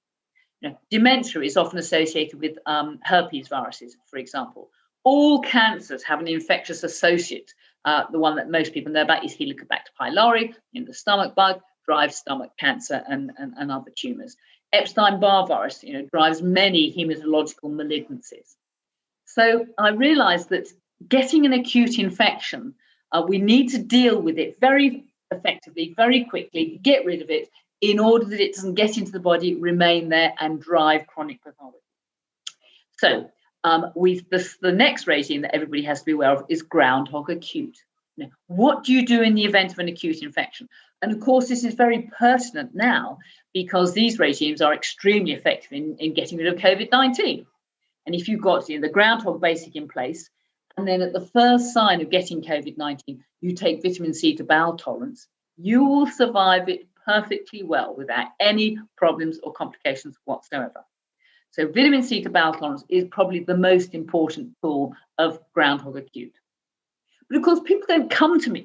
Dementia is often associated with herpes viruses, for example. All cancers have an infectious associate. The one that most people know about is Helicobacter pylori. The stomach bug drives stomach cancer and other tumors. Epstein-Barr virus, drives many hematological malignancies. So I realized that getting an acute infection, we need to deal with it very effectively, very quickly, get rid of it, in order that it doesn't get into the body, remain there, and drive chronic pathology. So the next regime that everybody has to be aware of is groundhog acute. What do you do in the event of an acute infection? And of course, this is very pertinent now, because these regimes are extremely effective in getting rid of COVID-19. And if you've got the groundhog basic in place, and then at the first sign of getting COVID-19, you take vitamin C to bowel tolerance, you will survive it perfectly well without any problems or complications whatsoever. So vitamin C to bowel tolerance is probably the most important tool of groundhog acute. But of course, people don't come to me,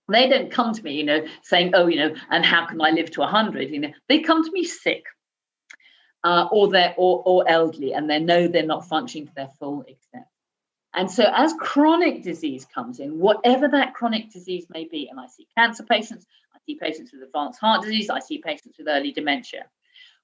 they don't come to me, saying, and how can I live to 100? They come to me sick, or elderly, and they know they're not functioning to their full extent. And so as chronic disease comes in, whatever that chronic disease may be, and I see cancer patients, I see patients with advanced heart disease, I see patients with early dementia,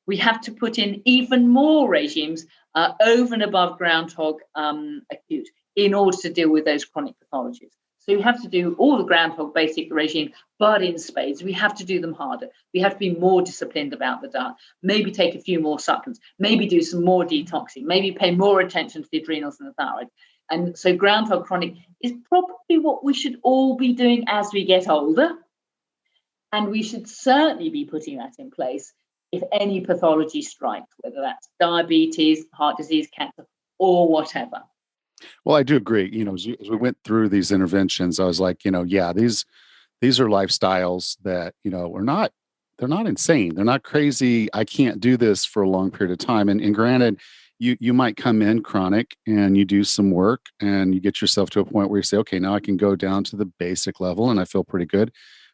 we have to put in even more regimes over and above groundhog acute in order to deal with those chronic pathologies. So we have to do all the groundhog basic regime, but in spades. We have to do them harder. We have to be more disciplined about the diet, maybe take a few more supplements, maybe do some more detoxing, maybe pay more attention to the adrenals and the thyroid. And so groundhog chronic is probably what we should all be doing as we get older. And we should certainly be putting that in place if any pathology strikes, whether that's diabetes, heart disease, cancer, or whatever. Well, I do agree. As we went through these interventions, I was like, yeah, these are lifestyles that, they're not insane. They're not crazy. I can't do this for a long period of time. And granted, you might come in chronic and you do some work and you get yourself to a point where you say, okay, now I can go down to the basic level and I feel pretty good.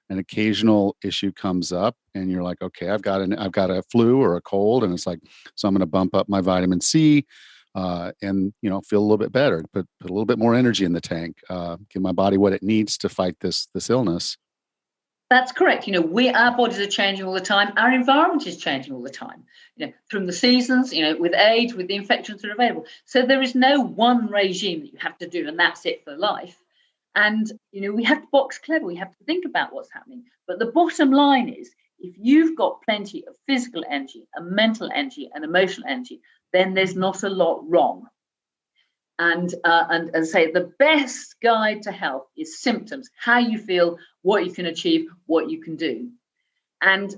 An occasional issue comes up and you're like, okay, I've got a flu or a cold, and it's like, so I'm going to bump up my vitamin C and feel a little bit better, put a little bit more energy in the tank, give my body what it needs to fight this illness. That's correct. Our bodies are changing all the time. Our environment is changing all the time, from the seasons, with age, with the infections that are available. So there is no one regime that you have to do, and that's it for life. And, we have to box clever. We have to think about what's happening. But the bottom line is, if you've got plenty of physical energy and mental energy and emotional energy, then there's not a lot wrong. And say the best guide to health is symptoms, how you feel, what you can achieve, what you can do. And,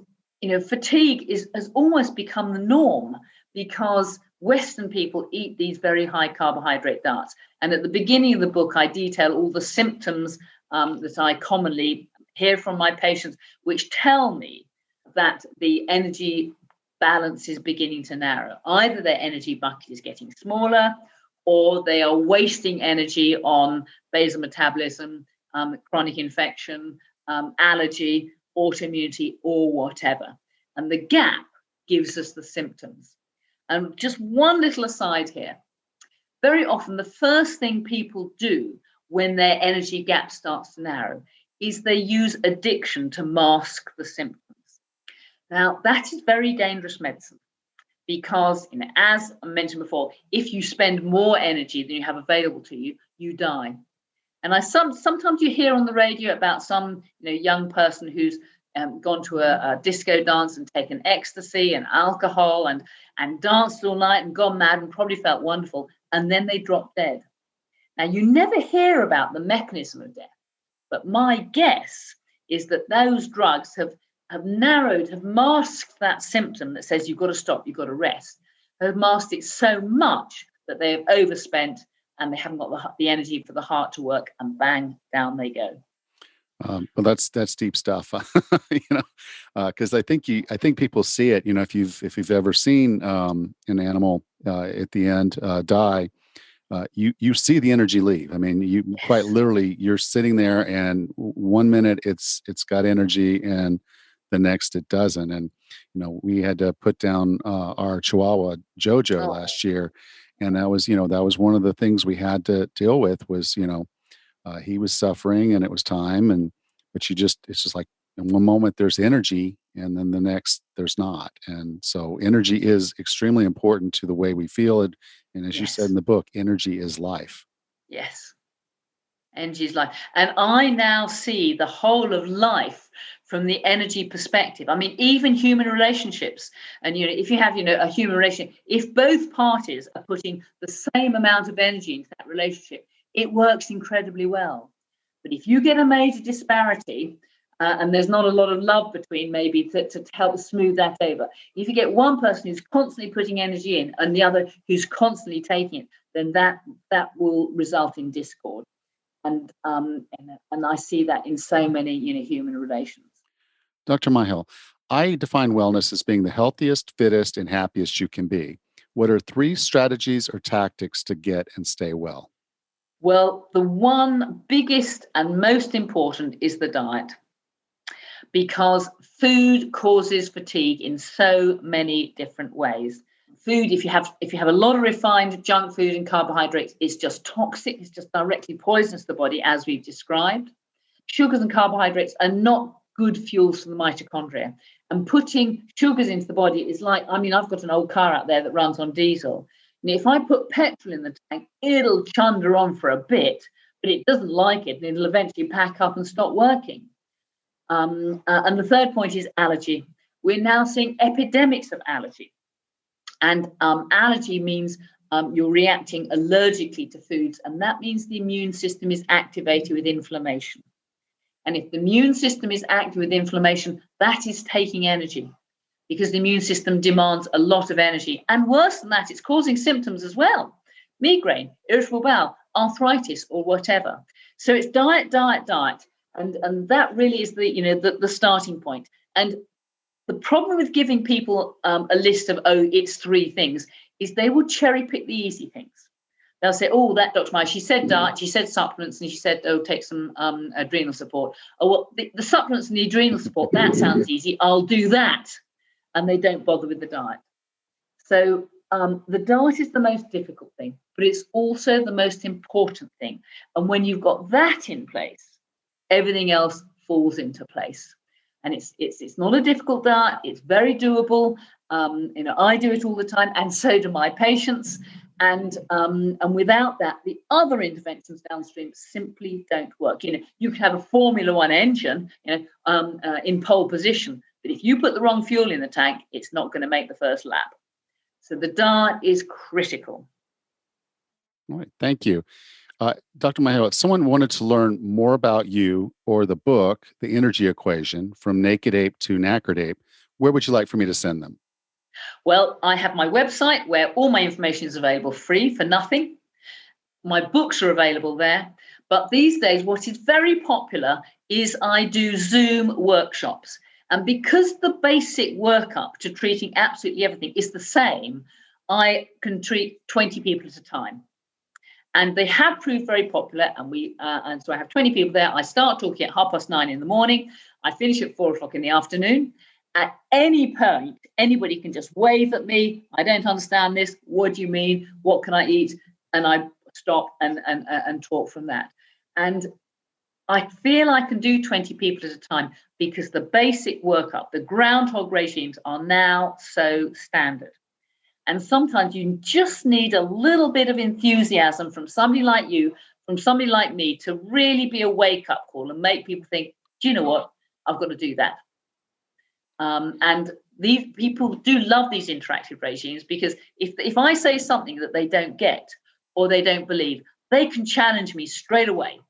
fatigue has almost become the norm, because Western people eat these very high carbohydrate diets. And at the beginning of the book, I detail all the symptoms that I commonly hear from my patients, which tell me that the energy balance is beginning to narrow. Either their energy bucket is getting smaller, or they are wasting energy on basal metabolism, chronic infection, allergy, autoimmunity, or whatever. And the gap gives us the symptoms. And just one little aside here. Very often, the first thing people do when their energy gap starts to narrow is they use addiction to mask the symptoms. Now, that is very dangerous medicine because, as I mentioned before, if you spend more energy than you have available to you, you die. And sometimes you hear on the radio about some young person who's gone to a disco dance and taken ecstasy and alcohol and danced all night and gone mad and probably felt wonderful, and then they drop dead. Now, you never hear about the mechanism of death, but my guess is that those drugs have masked that symptom that says you've got to stop, you've got to rest, have masked it so much that they have overspent and they haven't got the energy for the heart to work, and bang, down they go. Well, that's deep stuff, because I think people see it. If you've ever seen an animal at the end die, you see the energy leave. I mean, you quite literally, you're sitting there, and 1 minute it's got energy, and the next it doesn't. And we had to put down our Chihuahua Jojo last year, and that was one of the things we had to deal with was he was suffering, and it was time, but it's just like in one moment there's energy, and then the next there's not. And so energy is extremely important to the way we feel it. And as you said in the book, energy is life. Yes. Energy is life. And I now see the whole of life from the energy perspective. I mean, even human relationships. And, if you have, a human relationship, if both parties are putting the same amount of energy into that relationship, it works incredibly well. But if you get a major disparity, and there's not a lot of love between, maybe to help smooth that over, if you get one person who's constantly putting energy in and the other who's constantly taking it, then that will result in discord. And I see that in so many human relations. Dr. Myhill, I define wellness as being the healthiest, fittest, and happiest you can be. What are 3 strategies or tactics to get and stay well? Well, the one biggest and most important is the diet, because food causes fatigue in so many different ways. Food, if you have a lot of refined junk food and carbohydrates, is just toxic. It's just directly poisonous to the body, as we've described. Sugars and carbohydrates are not good fuels for the mitochondria. And putting sugars into the body is like, I've got an old car out there that runs on diesel. And if I put petrol in the tank, it'll chunder on for a bit, but it doesn't like it, and it'll eventually pack up and stop working. And the third point is allergy. We're now seeing epidemics of allergy. And allergy means you're reacting allergically to foods, and that means the immune system is activated with inflammation. And if the immune system is active with inflammation, that is taking energy, because the immune system demands a lot of energy. And worse than that, it's causing symptoms as well. Migraine, irritable bowel, arthritis, or whatever. So it's diet. And that really is the starting point. And the problem with giving people a list of, it's 3 things, is they will cherry pick the easy things. They'll say, that Dr. Myhill, she said diet, she said supplements, and she said, take some adrenal support. The supplements and the adrenal support, that sounds easy. I'll do that. And they don't bother with the diet. So the diet is the most difficult thing, but it's also the most important thing. And when you've got that in place, everything else falls into place. And it's not a difficult diet. It's very doable. I do it all the time, and so do my patients. And without that, the other interventions downstream simply don't work. You can have a Formula One engine, in pole position, but if you put the wrong fuel in the tank, it's not going to make the first lap. So the diet is critical. All right, thank you. Dr. Myhill, if someone wanted to learn more about you or the book, The Energy Equation, From Naked Ape to Knackered Ape, where would you like for me to send them? Well, I have my website where all my information is available free for nothing. My books are available there. But these days, what is very popular is I do Zoom workshops. And because the basic workup to treating absolutely everything is the same, I can treat 20 people at a time. And they have proved very popular. And so I have 20 people there. I start talking at 9:30 in the morning. I finish at 4 o'clock in the afternoon. At any point, anybody can just wave at me. I don't understand this. What do you mean? What can I eat? And I stop and talk from that. And I feel I can do 20 people at a time because the basic workup, the groundhog regimes are now so standard. And sometimes you just need a little bit of enthusiasm from somebody like you, from somebody like me, to really be a wake-up call and make people think, do you know what? I've got to do that. And these people do love these interactive regimes because if I say something that they don't get or they don't believe, they can challenge me straight away.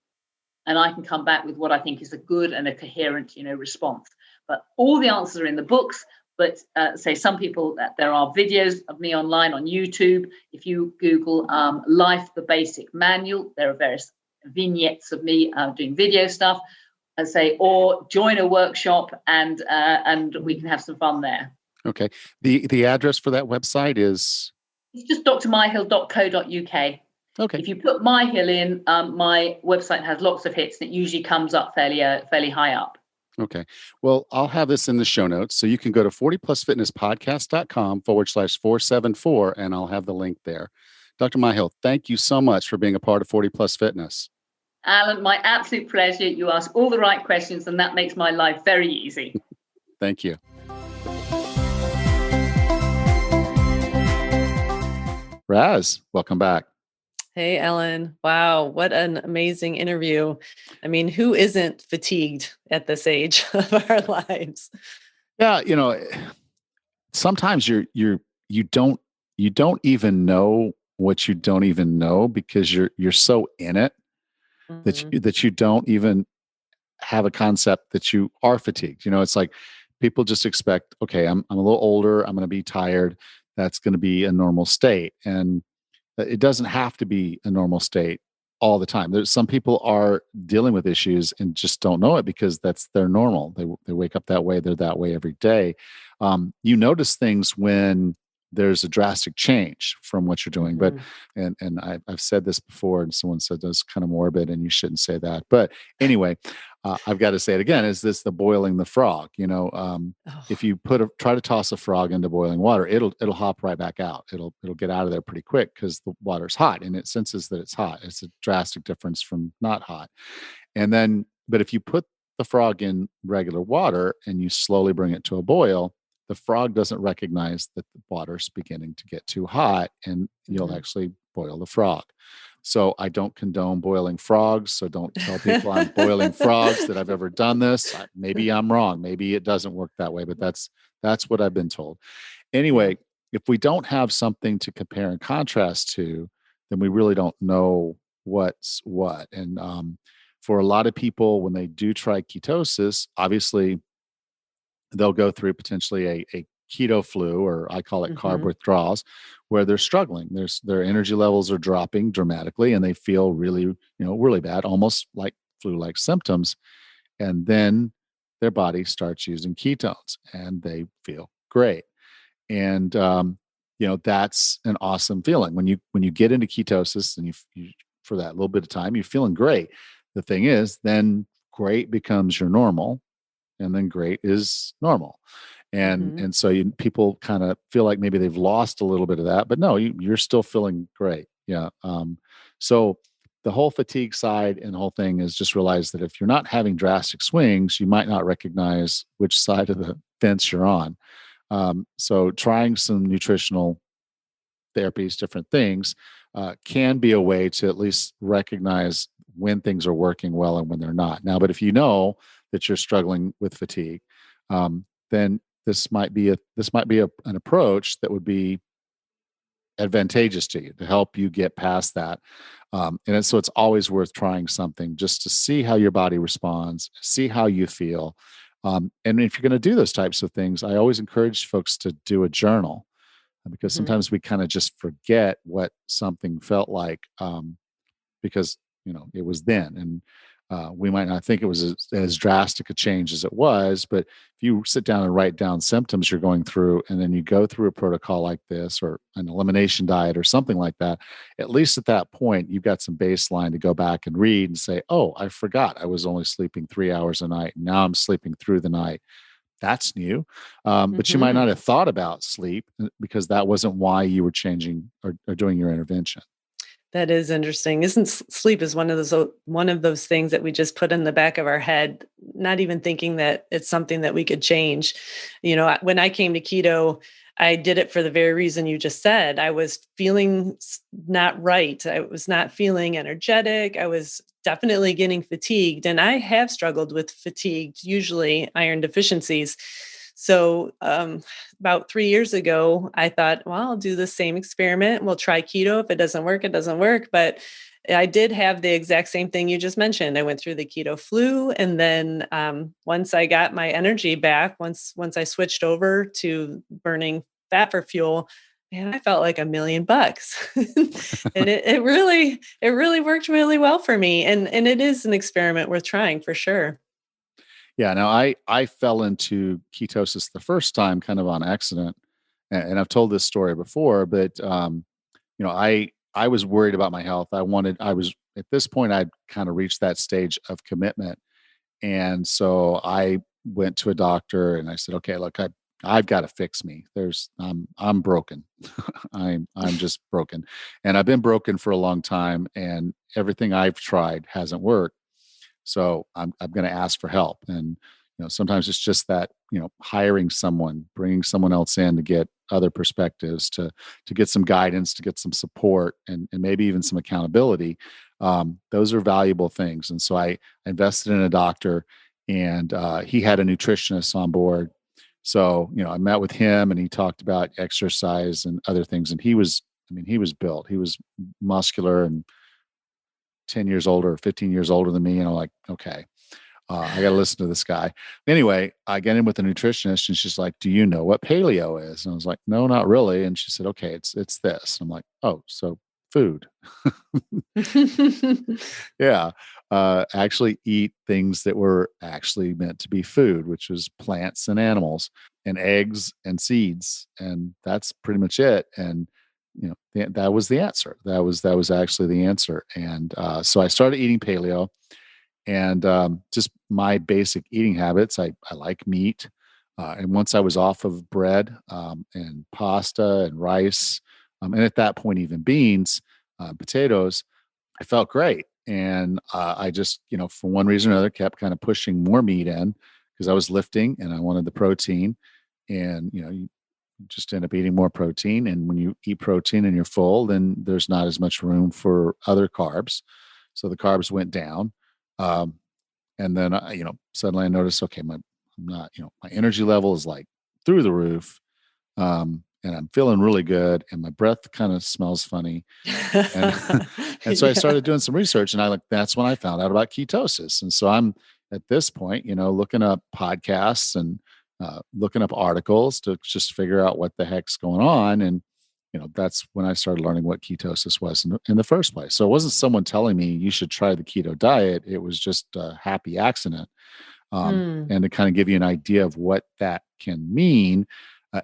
And I can come back with what I think is a good and a coherent, response. But all the answers are in the books. But say some people, there are videos of me online on YouTube. If you Google Life, the Basic Manual, there are various vignettes of me doing video stuff. Or join a workshop and we can have some fun there. Okay. The address for that website is? It's just drmyhill.co.uk. Okay. If you put Myhill in, my website has lots of hits, and it usually comes up fairly high up. Okay. Well, I'll have this in the show notes. So you can go to 40plusfitnesspodcast.com/474, and I'll have the link there. Dr. Myhill, thank you so much for being a part of 40 Plus Fitness. Alan, my absolute pleasure. You ask all the right questions, and that makes my life very easy. Thank you. Raz, welcome back. Hey, Ellen. Wow, what an amazing interview. I mean, who isn't fatigued at this age of our lives? Yeah, sometimes you don't even know what you don't even know because you're so in it that you don't even have a concept that you are fatigued. It's like people just expect, okay, I'm a little older, I'm going to be tired. That's going to be a normal state. And it doesn't have to be a normal state all the time. There's some people are dealing with issues and just don't know it because that's their normal. They wake up that way. They're that way every day. You notice things when there's a drastic change from what you're doing. But and I've said this before, and someone said that's kind of morbid, and you shouldn't say that. But anyway, I've got to say it again. Is this the boiling the frog? If you try to toss a frog into boiling water, it'll hop right back out. It'll get out of there pretty quick because the water's hot and it senses that it's hot. It's a drastic difference from not hot. But if you put the frog in regular water and you slowly bring it to a boil, the frog doesn't recognize that the water's beginning to get too hot, and you'll actually boil the frog. So I don't condone boiling frogs. So don't tell people I'm boiling frogs that I've ever done this. Maybe I'm wrong. Maybe it doesn't work that way, but that's what I've been told. Anyway, if we don't have something to compare and contrast to, then we really don't know what's what. And for a lot of people, when they do try ketosis, obviously they'll go through potentially a keto flu, or I call it carb withdrawals, where they're struggling. Their energy levels are dropping dramatically and they feel really, really bad, almost like flu-like symptoms. And then their body starts using ketones and they feel great. And, that's an awesome feeling when you get into ketosis and you for that little bit of time, you're feeling great. The thing is, then great becomes your normal. And then great is normal. And so people kind of feel like maybe they've lost a little bit of that, but no, you're still feeling great. Yeah. So the whole fatigue side and the whole thing is just realize that if you're not having drastic swings, you might not recognize which side of the fence you're on. So trying some nutritional therapies, different things, can be a way to at least recognize when things are working well and when they're not. Now, but if you know that you're struggling with fatigue, then this might be an approach that would be advantageous to you to help you get past that. So it's always worth trying something just to see how your body responds, see how you feel. And if you're going to do those types of things, I always encourage folks to do a journal, because Mhm. sometimes we kind of just forget what something felt like, because it was then, and we might not think it was as drastic a change as it was. But if you sit down and write down symptoms you're going through, and then you go through a protocol like this, or an elimination diet, or something like that, at least at that point you've got some baseline to go back and read and say, oh, I forgot I was only sleeping 3 hours a night, and now I'm sleeping through the night. That's new. But you might Mhm. not have thought about sleep, because that wasn't why you were changing, or doing your intervention. That is interesting. Isn't sleep is one of those things that we just put in the back of our head, not even thinking that it's something that we could change. When I came to keto, I did it for the very reason you just said. I was feeling not right. I was not feeling energetic. I was definitely getting fatigued, and I have struggled with fatigue, usually iron deficiencies. So, about 3 years ago, I thought, well, I'll do the same experiment. We'll try keto. If it doesn't work, it doesn't work. But I did have the exact same thing you just mentioned. I went through the keto flu, and then once I got my energy back, once I switched over to burning fat for fuel, man, I felt like $1,000,000, and it really worked really well for me. And it is an experiment worth trying for sure. Yeah, now I fell into ketosis the first time kind of on accident, and I've told this story before, but I was worried about my health. I was at this point I'd kind of reached that stage of commitment, and so I went to a doctor and I said, okay, look, I've got to fix me. I'm broken. I'm just broken, and I've been broken for a long time, and everything I've tried hasn't worked. So I'm going to ask for help. And sometimes it's just that, hiring someone, bringing someone else in to get other perspectives, to get some guidance, to get some support, and maybe even some accountability. Those are valuable things. And so I invested in a doctor, and he had a nutritionist on board. So I met with him, and he talked about exercise and other things. And he was built. He was muscular and 10 years older or 15 years older than me. And I'm like, okay, I got to listen to this guy. Anyway, I get in with a nutritionist, and she's like, do you know what paleo is? And I was like, no, not really. And she said, okay, it's this. I'm like, oh, so food. Yeah. Actually eat things that were actually meant to be food, which was plants and animals and eggs and seeds. And that's pretty much it. And that was the answer. That was actually the answer. And so I started eating paleo, and just my basic eating habits. I like meat, and once I was off of bread, and pasta and rice, and at that point even beans, potatoes, I felt great. And I just, for one reason or another, kept kind of pushing more meat in, because I was lifting and I wanted the protein. And you just end up eating more protein. And when you eat protein and you're full, then there's not as much room for other carbs. So the carbs went down. Um, and then, suddenly I noticed, okay, I'm not, my energy level is like through the roof. And I'm feeling really good. And my breath kind of smells funny. And, and so I Yeah. started doing some research, and that's when I found out about ketosis. And so I'm at this point, looking up podcasts and looking up articles to just figure out what the heck's going on. And, that's when I started learning what ketosis was in the first place. So it wasn't someone telling me you should try the keto diet. It was just a happy accident. Mm. And to kind of give you an idea of what that can mean,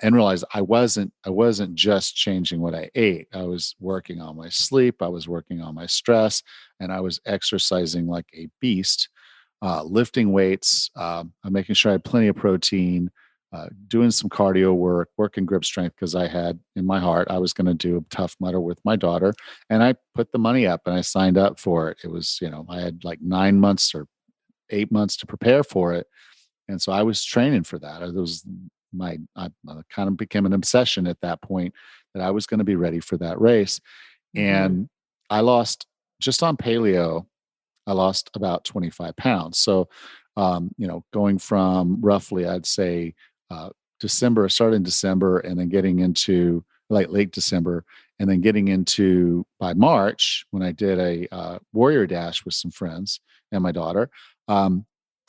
and realize I wasn't just changing what I ate. I was working on my sleep, I was working on my stress, and I was exercising like a beast, lifting weights, making sure I had plenty of protein, doing some cardio work, working grip strength, because I had in my heart I was going to do a Tough Mudder with my daughter, and I put the money up and I signed up for it. It was, I had like 9 months or 8 months to prepare for it, and so I was training for that. It was I kind of became an obsession at that point, that I was going to be ready for that race. Mhm. And I lost, just on paleo, I lost about 25 pounds. So, going from roughly, I'd say, December, starting December, and then getting into like late December, and then getting into by March, when I did a warrior dash with some friends and my daughter. Um,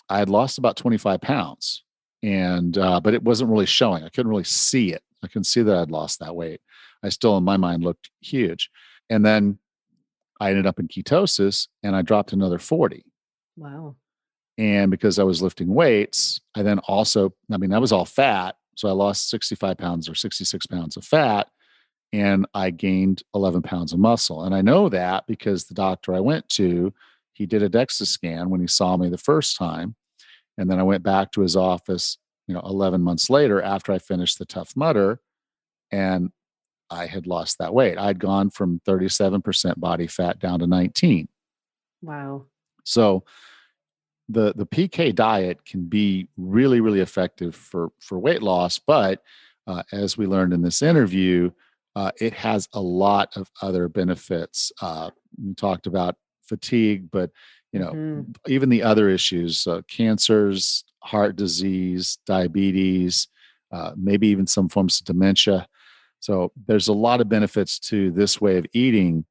I had lost about 25 pounds, and but it wasn't really showing. I couldn't really see it. I couldn't see that I'd lost that weight. I still, in my mind, looked huge. And then I ended up in ketosis, and I dropped another 40. Wow. And because I was lifting weights, I then also, I mean, that was all fat. So I lost 65 pounds or 66 pounds of fat, and I gained 11 pounds of muscle. And I know that because the doctor I went to, he did a DEXA scan when he saw me the first time. And then I went back to his office, 11 months later after I finished the Tough Mudder, and I had lost that weight. I'd gone from 37% body fat down to 19. Wow. So the PK diet can be really, really effective for weight loss, but as we learned in this interview, it has a lot of other benefits. We talked about fatigue, but even the other issues, cancers, heart disease, diabetes, maybe even some forms of dementia. So there's a lot of benefits to this way of eating.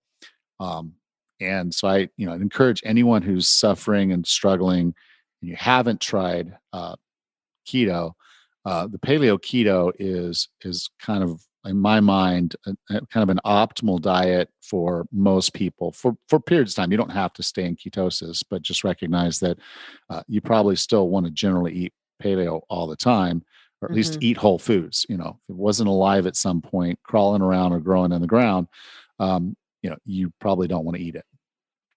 And so I encourage anyone who's suffering and struggling, and you haven't tried keto. The paleo keto is kind of, in my mind, kind of an optimal diet for most people for periods of time. You don't have to stay in ketosis, but just recognize that you probably still want to generally eat paleo all the time, or at least eat whole foods. If it wasn't alive at some point, crawling around or growing in the ground, you probably don't want to eat it.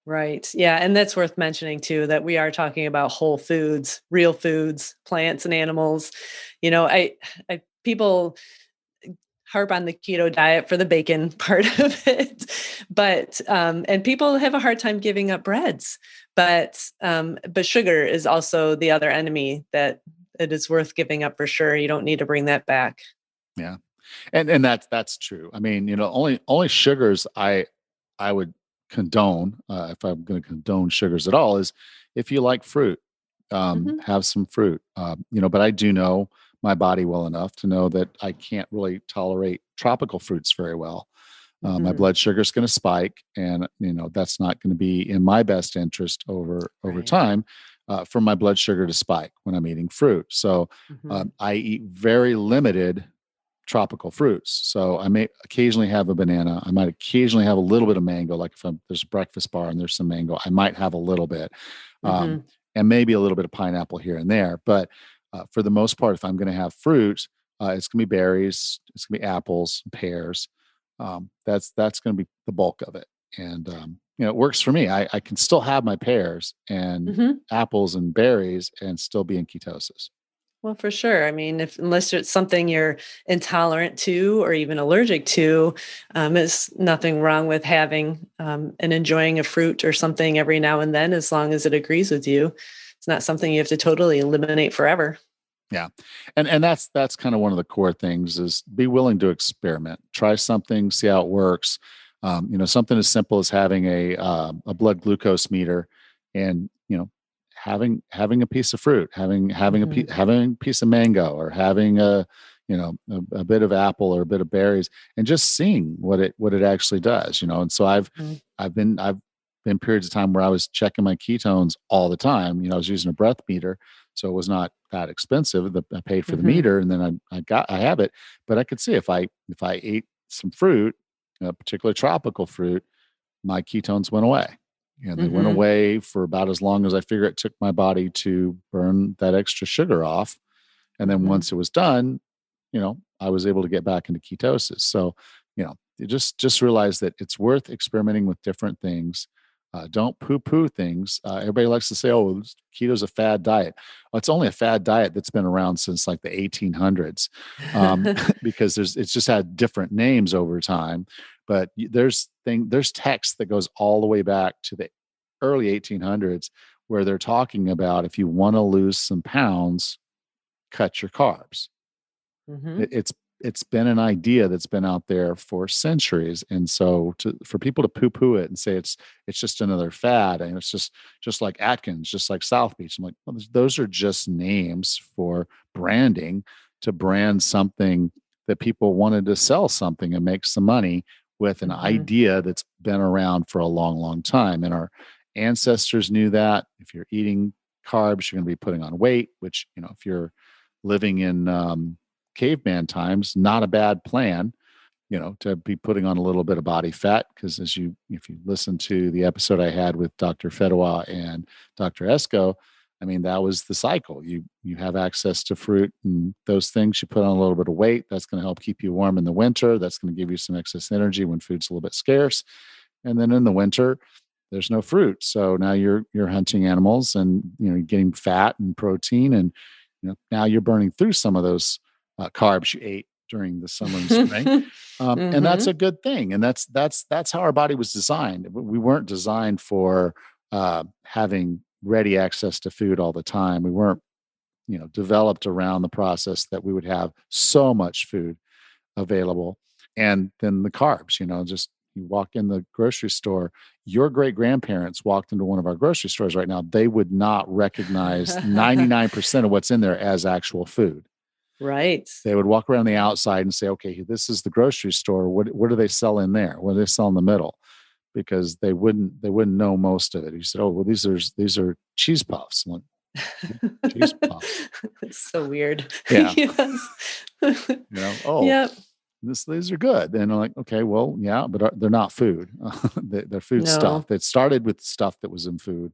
Right. Yeah. And that's worth mentioning too, that we are talking about whole foods, real foods, plants and animals. I people harp on the keto diet for the bacon part of it, but, and people have a hard time giving up breads, but sugar is also the other enemy that it is worth giving up for sure. You don't need to bring that back. Yeah. And that's true. I mean, only sugars I would condone, if I'm going to condone sugars at all, is if you like fruit, have some fruit. But I do know my body well enough to know that I can't really tolerate tropical fruits very well. My blood sugar is going to spike, and that's not going to be in my best interest over time, for my blood sugar to spike when I'm eating fruit. So I eat very limited tropical fruits. So I may occasionally have a banana. I might occasionally have a little bit of mango. Like if there's a breakfast bar and there's some mango, I might have a little bit, and maybe a little bit of pineapple here and there. But for the most part, if I'm going to have fruit, it's going to be berries, it's going to be apples, pears. That's going to be the bulk of it. And it works for me. I can still have my pears and apples and berries and still be in ketosis. Well, for sure. I mean, unless it's something you're intolerant to or even allergic to, there's nothing wrong with having and enjoying a fruit or something every now and then, as long as it agrees with you. It's not something you have to totally eliminate forever. Yeah. And that's kind of one of the core things is be willing to experiment, try something, see how it works. Something as simple as having a blood glucose meter and, having a piece of fruit, having a piece of mango, or having a bit of apple or a bit of berries, and just seeing what it actually does. And so I've been periods of time where I was checking my ketones all the time. I was using a breath meter, so it was not that expensive. I paid for the meter, and then I have it. But I could see if I ate some fruit, particularly tropical fruit, my ketones went away. And they went away for about as long as I figure it took my body to burn that extra sugar off. And then once it was done, I was able to get back into ketosis. So, you just realize that it's worth experimenting with different things. Don't poo-poo things. Everybody likes to say, "Oh, keto's a fad diet." Well, it's only a fad diet that's been around since like the 1800s, because it's just had different names over time. But there's text that goes all the way back to the early 1800s where they're talking about if you want to lose some pounds, cut your carbs. It's been an idea that's been out there for centuries, and so for people to poo-poo it and say it's just another fad, and it's just like Atkins, just like South Beach. I'm like, well, those are just names for branding, to brand something that people wanted to sell something and make some money with an idea that's been around for a long, long time. And our ancestors knew that if you're eating carbs, you're going to be putting on weight, which, if you're living in caveman times, not a bad plan, to be putting on a little bit of body fat. Because if you listen to the episode I had with Dr. Fedwa and Dr. Esco, I mean, that was the cycle. You have access to fruit and those things. You put on a little bit of weight. That's going to help keep you warm in the winter. That's going to give you some excess energy when food's a little bit scarce. And then in the winter, there's no fruit. So now you're hunting animals and, getting fat and protein. And, now you're burning through some of those carbs you ate during the summer and spring. And that's a good thing. And that's how our body was designed. We weren't designed for having ready access to food all the time. We weren't, developed around the process that we would have so much food available. And then the carbs, just you walk in the grocery store, your great grandparents walked into one of our grocery stores right now, they would not recognize 99% of what's in there as actual food. Right. They would walk around the outside and say, okay, this is the grocery store. What do they sell in there? What do they sell in the middle? Because they wouldn't know most of it. He said, oh, well, these are cheese puffs. I'm like, cheese puffs. It's so weird. Yeah. Yes. Yep. These are good. And I'm like, okay, well, yeah, but they're not food. They're food stuff. That started with stuff that was in food.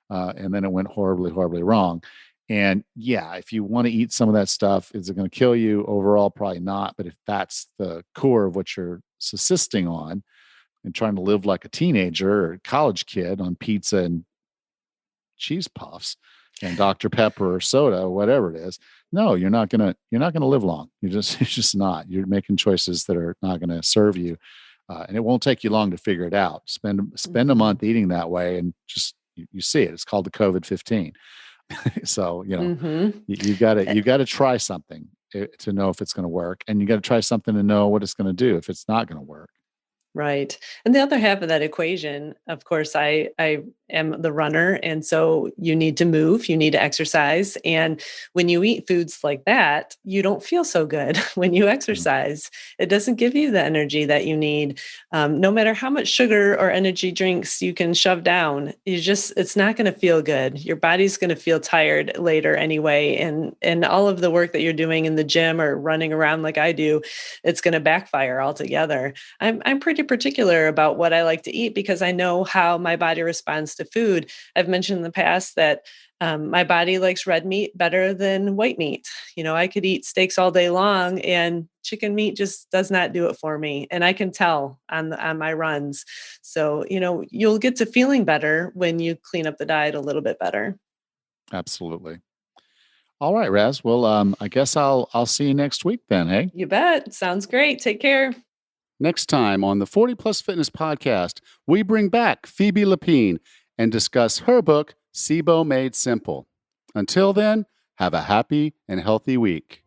And then it went horribly, horribly wrong. And yeah, if you want to eat some of that stuff, is it going to kill you overall? Probably not. But if that's the core of what you're subsisting on and trying to live like a teenager or a college kid on pizza and cheese puffs and Dr. Pepper or soda, or whatever it is, no, you're not gonna live long. You're just not. You're making choices that are not going to serve you, and it won't take you long to figure it out. Spend a month eating that way, and just you see it. It's called the COVID-15. So you got to try something to know if it's going to work, and you got to try something to know what it's going to do if it's not going to work. Right. And the other half of that equation, of course, I am the runner. And so you need to move, you need to exercise. And when you eat foods like that, you don't feel so good when you exercise. It doesn't give you the energy that you need. No matter how much sugar or energy drinks you can shove down, it's not going to feel good. Your body's going to feel tired later anyway. And all of the work that you're doing in the gym or running around like I do, it's going to backfire altogether. I'm pretty particular about what I like to eat because I know how my body responds to food. I've mentioned in the past that my body likes red meat better than white meat. I could eat steaks all day long and chicken meat just does not do it for me. And I can tell on my runs. So, you'll get to feeling better when you clean up the diet a little bit better. Absolutely. All right, Raz. Well, I guess I'll see you next week then. Hey, you bet. Sounds great. Take care. Next time on the 40 Plus Fitness Podcast, we bring back Phoebe Lapine and discuss her book, SIBO Made Simple. Until then, have a happy and healthy week.